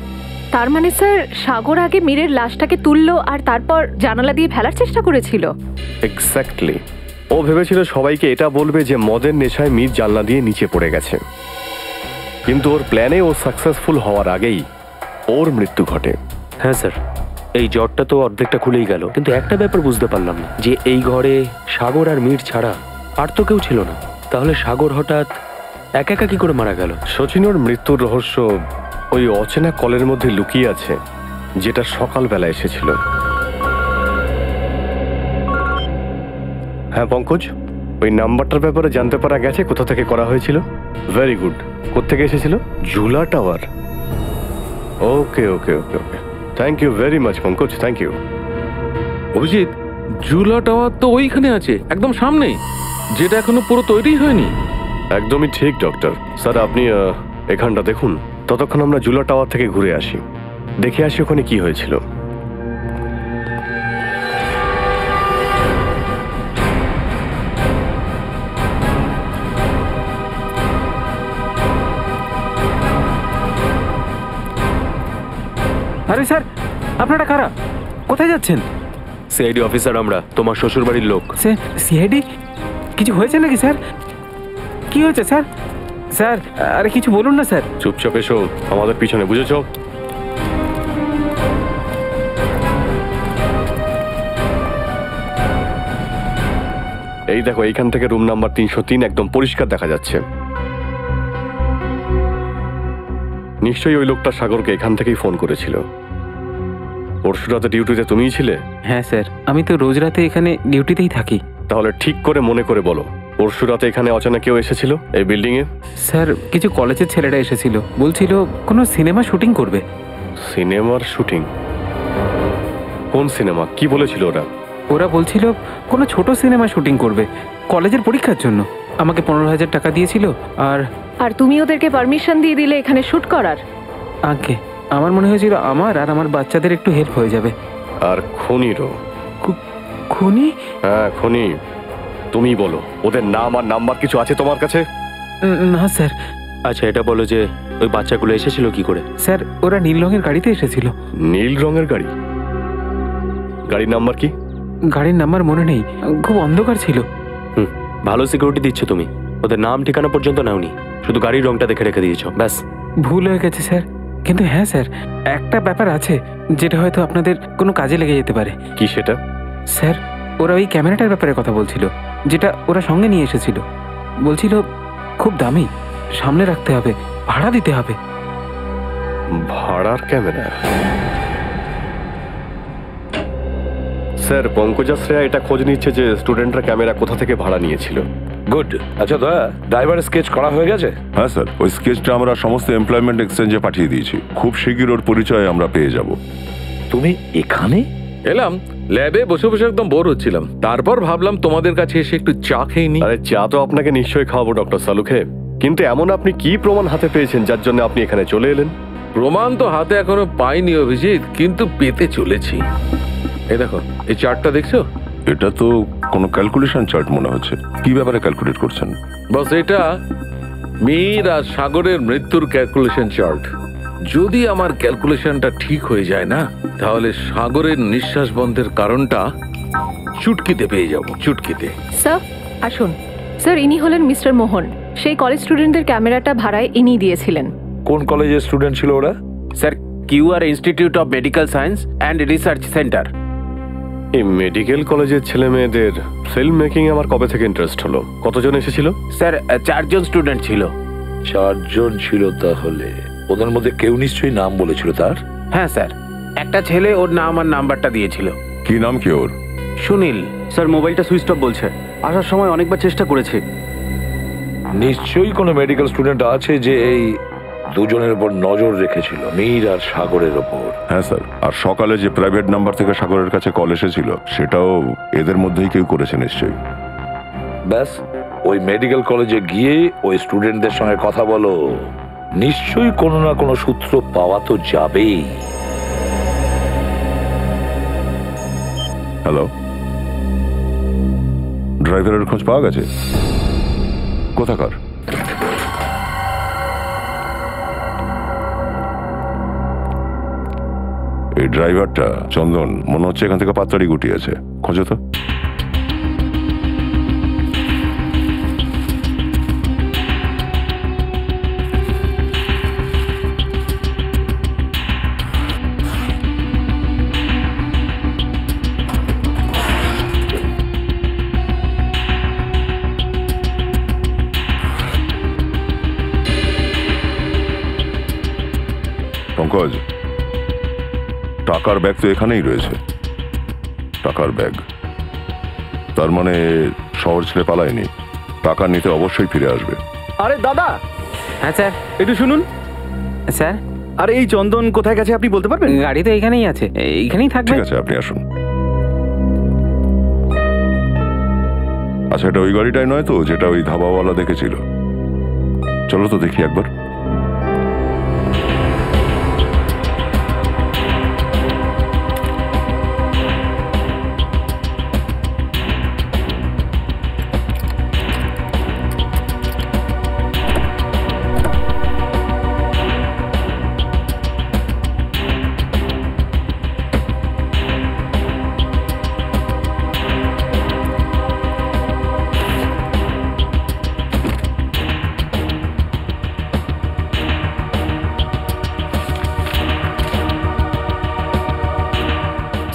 তার মানে স্যার, সাগর আগে মীরের লাশটাকে তুললো আর তারপর জানালা দিয়ে ফেলার চেষ্টা করেছিল। এক্স্যাক্টলি। ও ভেবেছিল সবাইকে এটা বলবে যে মদের নেশায় মীর জানলা দিয়ে নিচে পড়ে গেছে, কিন্তু ওর প্ল্যানে ও সাকসেসফুল হওয়ার আগেই ওর মৃত্যু ঘটে। হ্যাঁ স্যার, এই জ্বরটা তো অর্ধেকটা খুলেই গেল, কিন্তু একটা ব্যাপার বুঝতে পারলাম না যে এই ঘরে সাগর আর মীর ছাড়া আর তো কেউ ছিল না। তাহলে সাগর হঠাৎ একা একা কি করে মারা গেল? সচিনোর মৃত্যুর রহস্য ওই অচেনা কলের মধ্যে লুকিয়ে আছে, যেটা সকালবেলা এসেছিল। হ্যাঁ পঙ্কজ, ওই নাম্বারটার ব্যাপারে জানতে পারা গেছে কোথা থেকে করা হয়েছিল? Very good. কোত্থেকে এসেছিল? Jhula tower. Okay okay okay okay, thank you very much Pankaj, thank you. Abhijit, Jhula tower তো ওইখানে আছে, একদম সামনেই, যেটা এখনো পুরো তৈরি হয়নি। একদমই ঠিক ডক্টর। স্যার, আপনি এখানটা দেখুন, ততক্ষণ আমরা ঝুলা টাওয়ার থেকে ঘুরে আসি, দেখে আসি ওখানে কি হয়েছিল। আরে স্যার, আপনারা কারা? কোথায় যাচ্ছেন? সিআইডি অফিসার আমরা, তোমার শ্বশুর বাড়ির লোক। সিআইডি? কিছু হয়েছে নাকি স্যার? কি হয়েছে স্যার? স্যার, আরে কিছু বলুন না স্যার। চুপচাপ এসো আমাদের পিছনে, বুঝেছো? এই দেখো, এইখান থেকে রুম নাম্বার 303 একদম পরিষ্কার দেখা যাচ্ছে। নিশ্চয়ই ওই লোকটা সাগরকে এখান থেকেই ফোন করেছিল। পরশু রাতে ডিউটিতে তুমিই ছিলে? হ্যাঁ স্যার, আমি তো রোজ রাতে এখানে ডিউটিতেই থাকি। তাহলে ঠিক করে মনে করে বলো, পরশু রাতে এখানে অচেনা কেউ এসেছিল এই বিল্ডিং এ? স্যার, কিছু কলেজের ছেলেরা এসেছিল, বলছিল কোনো সিনেমা শুটিং করবে। সিনেমার শুটিং? কোন সিনেমা? কি বলেছিল ওরা? ওরা বলছিল কোনো ছোট সিনেমা শুটিং করবে কলেজের পরীক্ষার জন্য। আমাকে 15,000 টাকা দিয়েছিল। আর তুমি ওদেরকে পারমিশন দিয়ে দিলে এখানে শুট করার? আগে আমার মনে হয়েছিল আমার আর আমার বাচ্চাদের একটু হেল্প হয়ে যাবে। আর খনিরও? খনি? হ্যাঁ খনি। তুমি বলো, ওদের নাম আর নাম্বার কিছু আছে তোমার কাছে? না স্যার। আচ্ছা এটা বলো যে ওই বাচ্চাগুলো এসেছিল কি করে? স্যার, ওরা নীল রঙের গাড়িতে এসেছিল। নীল রঙের গাড়ি? গাড়ির নাম্বার কি? গাড়ির নাম্বার মনে নেই, খুব অন্ধকার ছিল। ভালো সিকিউরিটি দিচ্ছ তুমি, ওদের নাম ঠিকানা পর্যন্ত নাওনি, শুধু গাড়ির রংটা দেখে রেখে দিয়েছো, ব্যাস। ভুল হয়ে গেছে স্যার। কিন্তু হ্যাঁ স্যার, একটা ব্যাপার আছে যেটা হয়তো আপনাদের কোনো কাজে লেগে যেতে পারে। কি সেটা? স্যার, ওরা ওই ক্যামেরাটার ব্যাপারে কথা বলছিল, যেটা ওরা সঙ্গে নিয়ে এসেছিল। বলছিল খুব দামি, সামনে রাখতে হবে, ভাড়া দিতে হবে। ভাড়ার ক্যামেরা? স্যার পঙ্কজা শ্রেয়া এটা খোঁজ নিচ্ছে যে স্টুডেন্টরা ক্যামেরা কোথা থেকে ভাড়া নিয়েছিল। গুড। আচ্ছা দয়া, ড্রাইভারের স্কেচ করা হয়ে গেছে? হ্যাঁ স্যার, ওই স্কেচটা আমরা সমস্ত এমপ্লয়মেন্ট এক্সচেঞ্জে পাঠিয়ে দিয়েছি। খুব শিগগির ওর পরিচয় আমরা পেয়ে যাব। তুমি এখানে? এলাম, ল্যাবে বসে বসে একদম বোর হচ্ছিলাম, তারপর ভাবলাম তোমাদের কাছে এসে একটু চা খেয়ে নি। আরে চা তো আপনাকে নিশ্চয়ই খাওয়াবো ডক্টর সালুখে, কিন্তু এমন আপনি কি প্রমাণ হাতে পেয়েছেন যার জন্য আপনি এখানে চলে এলেন? প্রমাণ তো হাতে এখনো পাইনি অভিজিৎ, কিন্তু পেতে চলেছি। এই দেখো, এই চার্টটা দেখছো? এটা তো কোনো ক্যালকুলেশন চার্ট মনে হচ্ছে। কি ব্যাপারে ক্যালকুলেট করছেন? বস, এটা মীর আর সাগরের মৃত্যুর ক্যালকুলেশন চার্ট। যদি আমার ক্যালকুলেশনটা ঠিক হয়ে যায় না, তাহলে সাগরের নিঃশ্বাস বন্ধের কারণটা চুটকিতে পেয়ে যাব, চুটকিতে। স্যার আসুন। স্যার, ইনি হলেন মিস্টার মোহন। সেই কলেজ স্টুডেন্টদের ক্যামেরাটা ভাড়ায় ইনি দিয়েছিলেন। কোন কলেজের স্টুডেন্ট ছিল ওরা? Sir, QR institute of medical science and research centre. এই মেডিকেল কলেজের ছেলে মেয়েদের ফিল্ম মেকিং আমার কবে থেকে ইন্টারেস্ট হলো? কতজন এসেছিল? স্যার, 4 জন স্টুডেন্ট ছিল। 4 জন ছিল তাহলে? ওদের মধ্যে কেউ নিশ্চয়ই নাম বলেছিল তার? হ্যাঁ স্যার, একটা ছেলে ওর নাম আর নাম্বারটা দিয়েছিল। কি নাম কি ওর? সুনীল। স্যার, মোবাইলটা সুইচ অফ বলছে। আসার সময় অনেকবার চেষ্টা করেছে। নিশ্চয়ই কোনো মেডিকেল স্টুডেন্ট আছে যে এই দুজনের উপর নজর রেখেছিল, মীর আর সাগরের ওপর। হ্যাঁ স্যার, আর সকালে যে প্রাইভেট নাম্বার থেকে সাগরের কাছে কল এসেছিল সেটাও এদের মধ্যেই কেউ করেছে নিশ্চয়ই। ব্যাস, ওই মেডিকেল কলেজে গিয়ে ওই স্টুডেন্টদের সঙ্গে কথা বলো, নিশ্চয়ই কোনো না কোনো সূত্র পাওয়া তো যাবেই। হ্যালো, ড্রাইভারের খোঁজ পাওয়া গেছে? কোথাকার? এই ড্রাইভারটা চন্দন, মনে হচ্ছে এখান থেকে পাত্তারি গুটিয়েছে। খোঁজো তো। পঙ্কজ, টাকার ব্যাগ তো এখানেই রয়েছে। টাকার ব্যাগ, তার মানে শহর ছেড়ে পালায়নি। টাকা নিতে অবশ্যই ফিরে আসবে। আরে দাদা। হ্যাঁ স্যার। একটু শুনুন স্যার। আরে এই চন্দন কোথায় গেছে আপনি বলতে পারবেন? গাড়ি তো এখানেই আছে, এইখানেই থাকবে। ঠিক আছে, আপনি আসুন। আচ্ছা, এটা ওই গাড়িটাই নয় তো যেটা ওই ধাবাওয়ালা দেখেছিল? চলো তো দেখি একবার।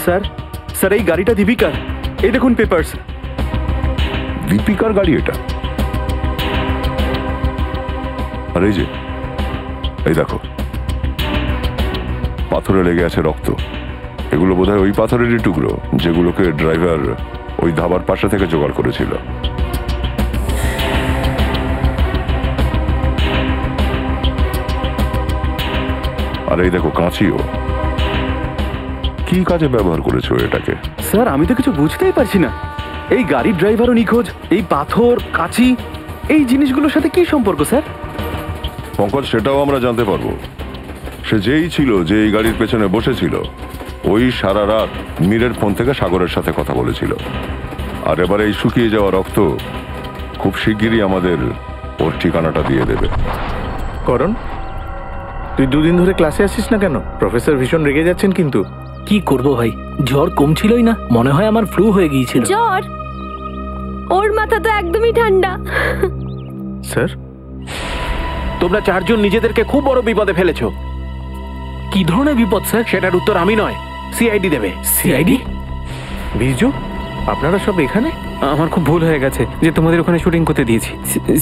স্যার, স্যার এই গাড়িটা দীপিকার। এই দেখুন পেপারস। দীপিকার গাড়ি এটা? আর এই যে, এই দেখো, পাথরে লেগে আছে রক্ত। এগুলো বোধহয় ওই পাথরেরই টুকরো যেগুলোকে ড্রাইভার ওই ধাবার পাশে থেকে জোগাড় করেছিল। আর এই দেখো কাঁচিও। কি কাজে ব্যবহার করেছো এটাকে? স্যার, আমি তো কিছু বুঝতেই পারছি না। এই গাড়ির ড্রাইভারও নিখোঁজ, এই পাথর, কাঁচি, এই জিনিসগুলোর সাথে কি সম্পর্ক স্যার? পঙ্কজ, সেটাও আমরা জানতে পারবো। সে যেই ছিল যে এই গাড়ির পেছনে বসেছিল, ওই সারা রাত মীরের ফোন থেকে সাগরের সাথে কথা বলেছিল। আর এবার এই শুকিয়ে যাওয়া রক্ত খুব শিগগিরই আমাদের ওর ঠিকানাটা দিয়ে দেবে। করণ, তুই 2 দিন ধরে ক্লাসে আসিস না কেন? প্রফেসর ভীষণ রেগে যাচ্ছেন কিন্তু। কি করব ভাই, জ্বর কমছিলই না, মনে হয় আমার ফ্লু হয়ে গিয়েছিল। জ্বর? ওর মাথা তো একদমই ঠান্ডা। স্যার, তোমরা 4 জন নিজেদেরকে খুব বড় বিপদে ফেলেছো। কি ধরনের বিপদ স্যার? সেটার উত্তর আমি নয়, সিআইডি দেবে। সিআইডি? বিজু, আপনারা সব এখানে? আমার খুব ভুল হয়ে গেছে যে তোমাদের ওখানে শুটিং করতে দিয়েছি।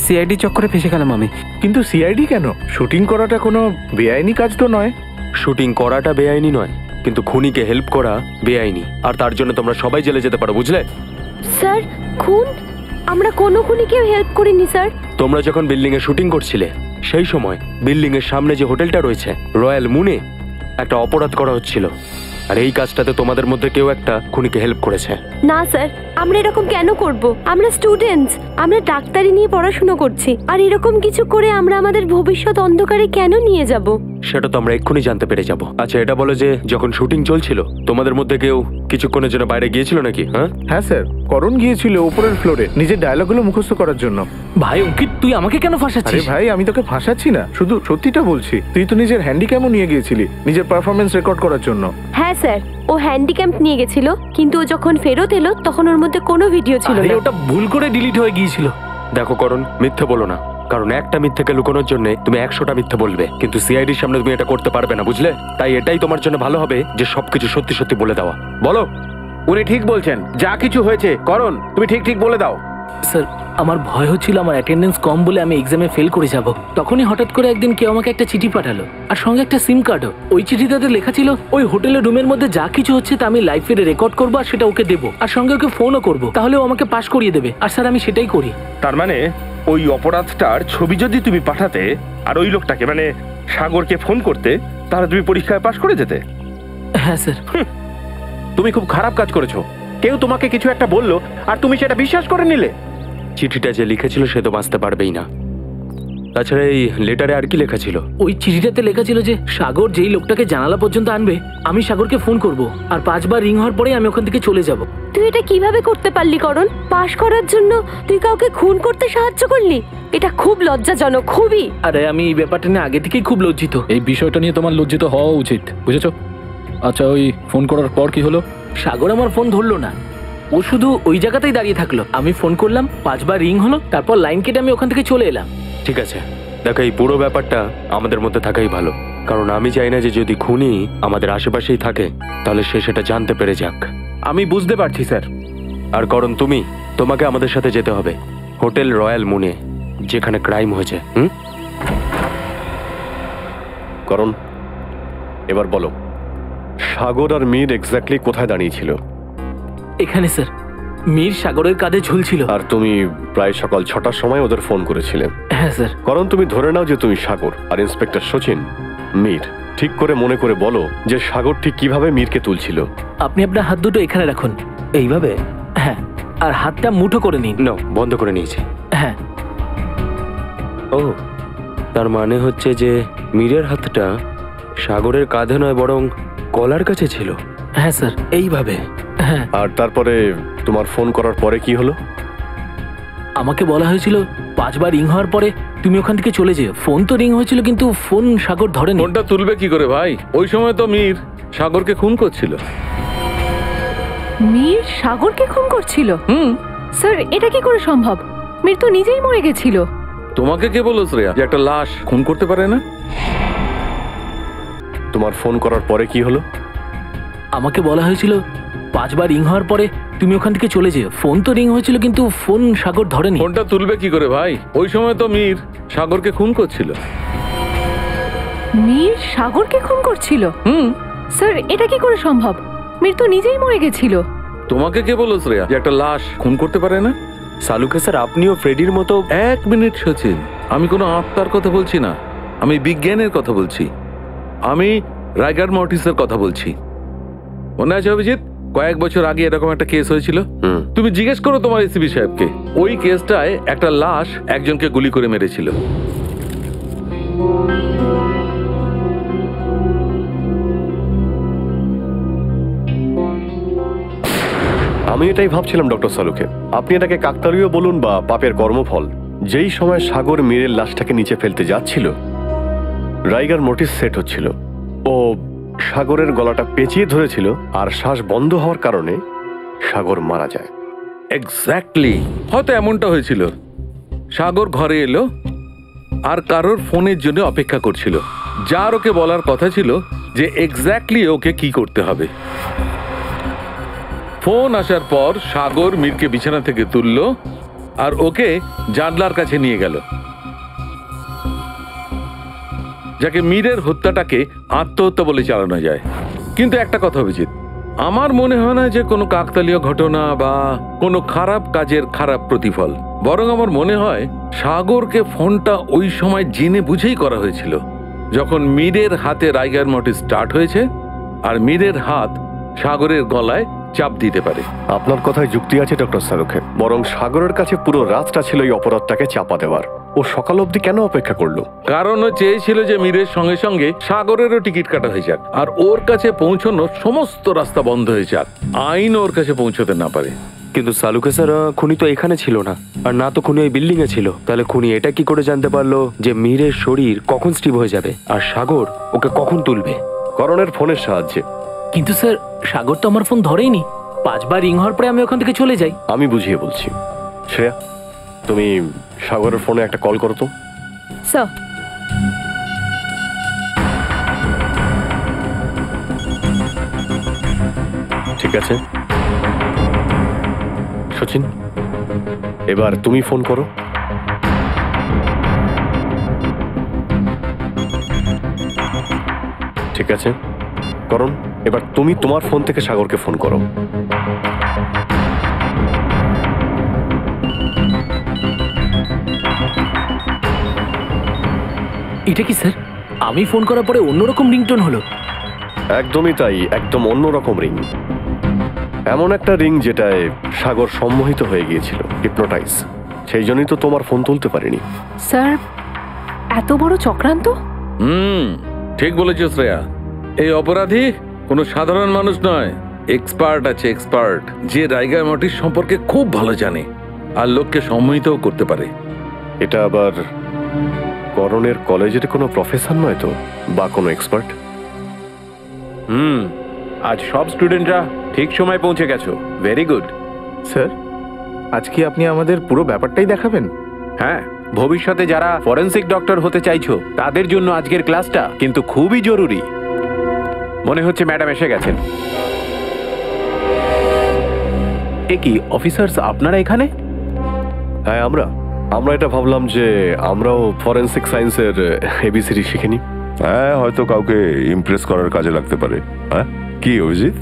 সিআইডি চক্করে ফেসে গেলাম আমি। কিন্তু সিআইডি কেন? শুটিং করাটা কোনো বেআইনি কাজ তো নয়। শুটিং করাটা বেআইনি নয়, কিন্তু খুনিকে হেল্প করা বেআইনি, আর তার জন্য তোমরা সবাই জেলে যেতে পারো, বুঝলে? স্যার খুন? আমরা কোনো খুনিকেও হেল্প করিনি স্যার। তোমরা যখন বিল্ডিং এ শুটিং করছিলে সেই সময় বিল্ডিং এর সামনে যে হোটেলটা রয়েছে রয়্যাল মুনে একটা অপরাধ করা হচ্ছিল, আর এই কাজটাতে তোমাদের মধ্যে কেউ একটা খুনিকে হেল্প করেছে। না স্যার, আমরা এরকম কেন করব? আমরা স্টুডেন্টস, আমরা ডাক্তারি নিয়ে পড়াশোনা করছি, আর এরকম কিছু করে আমরা আমাদের ভবিষ্যৎ অন্ধকারে কেন নিয়ে যাব? সেটা তো আমরা এক্ষুনি জানতে পেরে যাব। আচ্ছা এটা বলো যে যখন শুটিং চলছিল তোমাদের মধ্যে কেউ কিছুক্ষণের জন্য বাইরে গিয়েছিল নাকি? হ্যাঁ স্যার, করণ গিয়েছিল উপরের ফ্লোরে নিজের ডায়লগগুলো মুখস্থ করার জন্য। ভাই অঙ্কিত, তুই আমাকে কেন ফাঁসাচ্ছিস? আরে ভাই, আমি তোকে ফাঁসাচ্ছি না, শুধু সত্যিটা বলছি। তুই তো নিজের হ্যান্ডিক্যামও নিয়ে গিয়েছিলি নিজের পারফরমেন্স রেকর্ড করার জন্য। হ্যাঁ স্যার, ও হ্যান্ডিক্যাম্প নিয়ে গেছিল, কিন্তু ও যখন ফেরত এলো তখন ওর মধ্যে কোনো ভিডিও ছিল না। ওটা ভুল করে ডিলিট হয়ে গিয়েছিল। দেখো করণ, মিথ্যে বলো না, কারণ একটা মিথ্যেকে লুকানোর জন্য তুমি 100টা মিথ্যে বলবে, কিন্তু সিআইডির সামনে তুমি এটা করতে পারবে না, বুঝলে? তাই এটাই তোমার জন্য ভালো হবে যে সবকিছু সত্যি সত্যি বলে দেওয়া। বলো। উনি ঠিক বলছেন, যা কিছু হয়েছে করণ তুমি ঠিক ঠিক বলে দাও। স্যার, আমার ভয় হচ্ছিল আমার অ্যাটেন্ডেন্স কম বলে আমি এক্সামে ফেল করে যাব। তখনই হঠাৎ করে একদিন কেউ আমাকে একটা চিঠি পাঠালো, আর সঙ্গে একটা সিম কার্ডও। ওই চিঠিটাতে লেখা ছিল ওই হোটেলের রুমের মধ্যে যা কিছু হচ্ছে তা আমি লাইভ ফিডে রেকর্ড করবো, আর সেটা ওকে দেবো, আর সঙ্গে ওকে ফোনও করবো, তাহলে ও আমাকে পাস করিয়ে দেবে। আর স্যার আমি সেটাই করি। তার মানে ওই অপরাধটার ছবি যদি তুমি পাঠাতে আর ওই লোকটাকে মানে সাগরকে ফোন করতে, তাহলে তুমি পরীক্ষায় পাশ করে যেতে। হ্যাঁ স্যার। তুমি খুব খারাপ কাজ করেছো। কেউ তোমাকে কিছু একটা বললো আর তুমি সেটা বিশ্বাস করে নিলে। চিঠিটা যে লিখেছিল সে তো বাঁচতে পারবেই না। তাছাড়া এই লেটারে আর কি লেখা ছিল? ওই চিঠিটাতে লেখা ছিল যে সাগর যেই লোকটাকে জানালা পর্যন্ত আনবে আমি সাগরকে ফোন করব, আর 5 বার রিং হওয়ার পরে আমি ওখান থেকে চলে যাব। তুই এটা কিভাবে করতে পারলি করণ? পাশ করার জন্য তুই কাউকে খুন করতে সাহায্য করলি? এটা খুব লজ্জাজনক, খুবই। আরে আমি এই ব্যাপারটা নিয়ে আগে থেকেই খুব লজ্জিত। এই বিষয়টা নিয়ে তোমার লজ্জিত হওয়া উচিত, বুঝেছো? আচ্ছা ওই ফোন করার পর কি হলো? সাগর আমার ফোন ধরলো না, ও শুধু ওই জায়গাতেই দাঁড়িয়ে থাকলো। আমি ফোন করলাম, 5 বার রিং হলো, তারপর লাইন কেটে আমি ওখান থেকে চলে এলাম। ঠিক আছে, দেখো এই পুরো ব্যাপারটা আমাদের মধ্যে থাকাই ভালো, কারণ আমি চাই না যে যদি খুনি আমাদের আশেপাশেই থাকে তাহলে সে সেটা জানতে পেরে যাক। আমি বুঝতে পারছি স্যার। আর করণ তোমাকে আমাদের সাথে যেতে হবে হোটেল রয়্যাল মুনে, যেখানে ক্রাইম হয়েছে। করণ, এবার বলো সাগর আর মীর এক্স্যাক্টলি কোথায় দাঁড়িয়েছিল? এখানে স্যার, মীর সাগরের কাঁধে ঝুলছিল। আর তুমি প্রায় সকাল 6টার সময় ওদের ফোন করেছিলে? হ্যাঁ স্যার। কারণ তুমি ধরে নাও যে তুমি সাগর আর ইন্সপেক্টর সচিন মীর। ঠিক করে মনে করে বলো যে সাগর ঠিক কিভাবে মীরকে তুলছিল। আপনি আপনার হাত দুটো এখানে রাখুন, এইভাবে। হ্যাঁ, আর হাতটা মুঠো করে নিন। না, বন্ধ করে নিয়েছি। হ্যাঁ। ও, তার মানে হচ্ছে যে মীরের হাতটা সাগরের কাঁধে নয় বরং গলার কাছে ছিল। হ্যাঁ স্যার, এইভাবে। হ্যাঁ। আর তারপরে তোমার ফোন করার পরে কি হলো? আমাকে বলা হয়েছিল 5 বার রিং হওয়ার পরে তুমি ওখান থেকে চলে যেও। ফোন তো রিং হয়েছিল কিন্তু ফোন সাগর ধরেনি। ফোনটা তুলবে কি করে ভাই? ওই সময় তো মীর সাগরকে খুন করছিল। মীর সাগরকে খুন করছিল? স্যার এটা কি করে সম্ভব? মীর তো নিজেই মরে গেছিল। তোমাকে কে বলল শ্রেয়া যে একটা লাশ খুন করতে পারে না? তোমার ফোন করার পরে কি হলো? আমাকে বলা হয়েছিল 5 বার রিং হওয়ার পরে তুমি ওখান থেকে চলে যেও। ফোন তো রিং হয়েছিল কিন্তু ফোন সাগর ধরেনি। ফোনটা তুলবে কি করে ভাই? ওই সময় তো মীর সাগরকে খুন করছিল। মীর সাগরকে খুন করছিল? স্যার এটা কি করে সম্ভব? মীর তো নিজেই মরে গেছিল। তোমাকে কে বলল শ্রেয়া যে একটা লাশ খুন করতে পারে না? সালুকে স্যার, আপনিও ফ্রেডির মতো। 1 মিনিট সচিন, আমি কোনো আত্মার কথা বলছি না, আমি বিজ্ঞানের কথা বলছি। আমি রাইগার মর্টিসের কথা বলছি। মনে আছে অভিজিৎ, কয়েক বছর আগে এরকম একটা কেস হয়েছিল? তুমি জিজ্ঞেস করো তোমার এসিপি সাহেবকে। ওই কেসটায় একটা লাশ একজনকে গুলি করে মেরেছিল। আমি এটাই ভাবছিলাম ডক্টর সালুকে, আপনি এটাকে কাকতালীয় বলুন বা পাপের কর্মফল। যেই সময় সাগর মীরের লাশটাকে নিচে ফেলতে যাচ্ছিল রাইগার মোটিস সেট হচ্ছিল। ও সাগরের গলাটা পেঁচিয়ে ধরেছিল আর শ্বাস বন্ধ হওয়ার কারণে সাগর মারা যায়। এক্স্যাক্টলি, হয়তো এমনটা হয়েছিল। সাগর ঘরে এলো আর কারোর ফোনের জন্য অপেক্ষা করছিল, যার ওকে বলার কথা ছিল যে এক্স্যাক্টলি ওকে কি করতে হবে। ফোন আসার পর সাগর মীরকে বিছানা থেকে তুললো আর ওকে জানলার কাছে নিয়ে গেল, যাকে মীরের হত্যাটাকে আত্মহত্যা বলে চালানো যায়। কিন্তু একটা কথা অভিজিৎ, আমার মনে হয় না যে কোনো কাকতালীয় ঘটনা বা কোনো খারাপ কাজের খারাপ প্রতিফল। বরং আমার মনে হয় সাগরকে ফোনটা ওই সময় জেনে বুঝেই করা হয়েছিল, যখন মীরের হাতে রাইগার মর্টিস স্টার্ট হয়েছে আর মীরের হাত সাগরের গলায় চাপ দিতে পারে। আপনার কথায় যুক্তি আছে ডক্টর শাহরুখের। বরং সাগরের কাছে পুরো রাতটা ছিল এই অপরাধটাকে চাপা দেওয়ার। ও সকাল অবধি কেন অপেক্ষা করলো? কারণ ও চেয়েছিল যে মীরের সঙ্গে সঙ্গে সাগরেরও টিকিট কাটা হয়ে যাক, আর ওর কাছে পৌঁছানোর সমস্ত রাস্তা বন্ধ হয়ে যাক, আইন ওর কাছে পৌঁছতে না পারে। কিন্তু সালুকে স্যার, খুনি তো এখানে ছিল না, আর না তো খুনি ওই বিল্ডিং এ ছিল। তাহলে খুনি এটা কি করে জানতে পারলো যে মীরের শরীর কখন স্টিভ হয়ে যাবে আর সাগর ওকে কখন তুলবে? করণের ফোনের সাহায্যে। কিন্তু স্যার, সাগর তো আমার ফোন ধরেইনি। 5 বার রিং হওয়ার পরে আমি ওখান থেকে চলে যাই। আমি বুঝিয়ে বলছি। শ্রেয়া, তুমি সাগরের ফোনে একটা কল করো তো। স্যার, ঠিক আছে সচিন, এবার তুমি ফোন করো। ঠিক আছে করণ, এবার তুমি তোমার ফোন থেকে সাগরকে ফোন করো। এটা কি স্যার? আমি ফোন করার পরে অন্যরকম রিংটোন হলো। একদমই তাই, একদম অন্যরকম রিং। এমন একটা রিং যেটায় সাগর সম্মোহিত হয়ে গিয়েছিল, হিপনোটাইজ। সেই জন্যই তো তোমার ফোন তুলতে পারিনি। স্যার, এত বড় চক্রান্ত? ঠিক বলেছ শ্রেয়া। এই অপরাধী কোনো সাধারণ মানুষ নয়, এক্সপার্ট আছে, এক্সপার্ট, যে রাইগার মর্টিস সম্পর্কে খুব ভালো জানে আর লোককে সম্মোহিতও করতে পারে। এটা আবার করণের কলেজের কোনো প্রফেসর নয় তো, বা কোনো এক্সপার্ট? আজ সব স্টুডেন্টরা ঠিক সময় পৌঁছে গেছো। Very good. স্যার, আজ কি আপনি আমাদের পুরো ব্যাপারটাই দেখাবেন? হ্যাঁ, ভবিষ্যতে যারা ফরেনসিক ডক্টর হতে চাইছো তাদের জন্য আজকের ক্লাসটা কিন্তু খুবই জরুরি। মনে হচ্ছে ম্যাডাম এসে গেছেন। এ কি অফিসার্স, আপনারা এখানে? হ্যাঁ, আমরা এটা ভাবলাম যে আমরাও ফরেনসিক সায়েন্সের এবিসিডি শিখিনি। হ্যাঁ, হয়তো কাউকে ইমপ্রেস করার কাজে লাগতে পারে। হ্যাঁ, কি অভিজিৎ?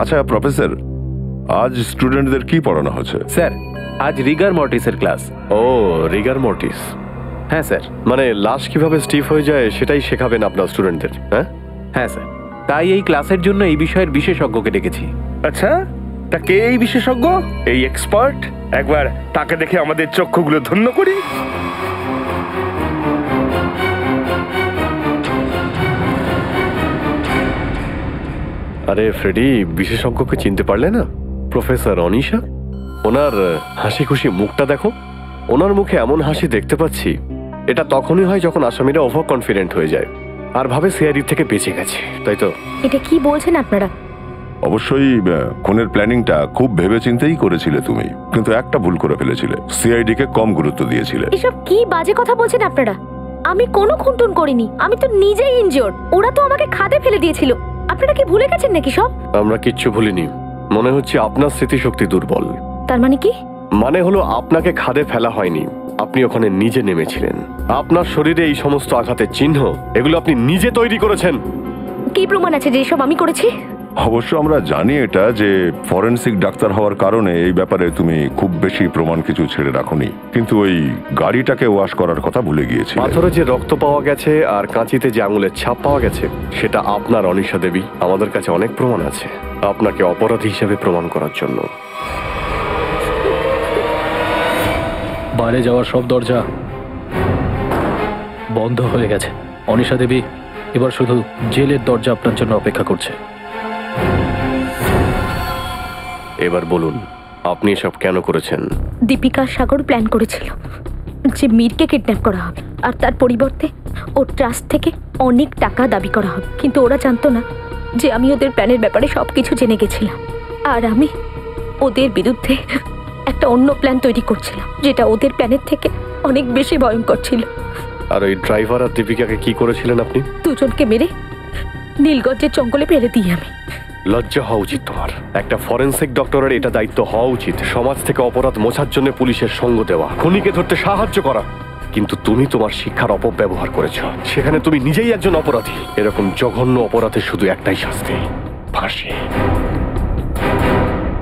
আচ্ছা প্রফেসর, আজ স্টুডেন্টদের কি পড়ানো হচ্ছে? স্যার, আজ রিগার মর্টিসের ক্লাস। ও, রিগার মর্টিস। হ্যাঁ স্যার। মানে লাশ কিভাবে স্টিফ হয়ে যায় সেটাই শেখাবেন আপনার স্টুডেন্টদের? হ্যাঁ হ্যাঁ স্যার, তাই এই ক্লাসের জন্য এই বিষয়ের বিশেষজ্ঞকে ডেকেছি। আচ্ছা, তা কে এই বিশেষজ্ঞ, এই এক্সপার্ট? একবার তাকে দেখে আমাদের চক্ষুগুলো ধন্য করি। আরে ফ্রেডি, বিশেষজ্ঞকে চিনতে পারলে না? প্রফেসর অনিশা। ওনার হাসি খুশি মুখটা দেখো। ওনার মুখে এমন হাসি দেখতে পাচ্ছি, এটা তখনই হয় যখন আসামিরা ওভার কনফিডেন্ট হয়ে যায় আর ভাবে সিআইডি থেকে বেঁচে গেছে, তাই তো? এটা কি বলছেন আপনারা? অবশ্যই খুনের প্ল্যানিংটা খুব ভেবেচিন্তেই করেছিলে তুমি, কিন্তু একটা ভুল করে ফেলেছিলে, সিআইডি কে কম গুরুত্ব দিয়েছিলে। এসব কি বাজে কথা বলছেন আপনারা? আমি কোনো খুনটুন করিনি, আমি তো নিজেই ইনজিওর্ড। ওরা তো আমাকে খাদে ফেলে দিয়েছিল। আপনারা কি ভুলে গেছেন নাকি সব? আমরা কিচ্ছু ভুলিনি। মনে হচ্ছে আপনার স্মৃতিশক্তি দুর্বল। তার মানে কি? মানে হলো আপনাকে খাদে ফেলা হয়নি, আপনি ওখানে নিজে নেমেছিলেন। আপনার শরীরে এই সমস্ত আঘাতের চিহ্ন, এগুলো আপনি নিজে তৈরি করেছেন। কি প্রমাণ আছে যে এসব আমি করেছি? অবশ্য আমরা জানি এটা যে ফরেনসিক ডাক্তার হওয়ার কারণে এই ব্যাপারে তুমি খুব বেশি প্রমাণ কিছু ছেড়ে রাখোনি, কিন্তু ওই গাড়িটাকে ওয়াশ করার কথা ভুলে গিয়েছি। পাথরে যে রক্ত পাওয়া গেছে আর কাঁচিতে যে আঙুলের ছাপ পাওয়া গেছে, সেটা আপনার অনিশা দেবী। আমাদের কাছে অনেক প্রমাণ আছে আপনাকে অপরাধী হিসেবে প্রমাণ করার জন্য। বাইরে যাওয়ার সব দরজা বন্ধ হয়ে গেছে। অনিশা দেবী, এবার শুধু জেলের দরজা আপনার জন্য অপেক্ষা করছে। এবার বলুন, আপনি এসব কেন করেছেন? দীপিকা সাগর প্ল্যান করেছিল যে মীরকে কিডন্যাপ করা হবে আর তার পরিবর্তে ওর ট্রাস্ট থেকে অনেক টাকা দাবি করা হবে। কিন্তু ওরা জানতো না যে আমি ওদের প্ল্যানের ব্যাপারে সবকিছু জেনে গেছিলাম, আর আমি ওদের বিরুদ্ধে একটা অন্য প্ল্যান তৈরি করছিলাম, যেটা ওদের প্ল্যানের থেকে অনেক বেশি ভয়ঙ্কর ছিল। আর ওই ড্রাইভার আর দীপিকাকে কি করেছিলেন আপনি? দুজনকে মেরে নীলগঞ্জের জঙ্গলে ফেলে দিই আমি। লজ্জা হওয়া উচিত তোমার। একটা ফরেনসিক ডক্টরের এটা দায়িত্ব হওয়া উচিত, সমাজ থেকে অপরাধ মোছার জন্য পুলিশের সঙ্গ দেওয়া, খুনিকে ধরতে সাহায্য করা। কিন্তু তুমি তোমার শিক্ষার অপব্যবহার করেছো। সেখানে তুমি নিজেই একজন অপরাধী। এরকম জঘন্য অপরাধের শুধু একটাই শাস্তি, ফাঁসি।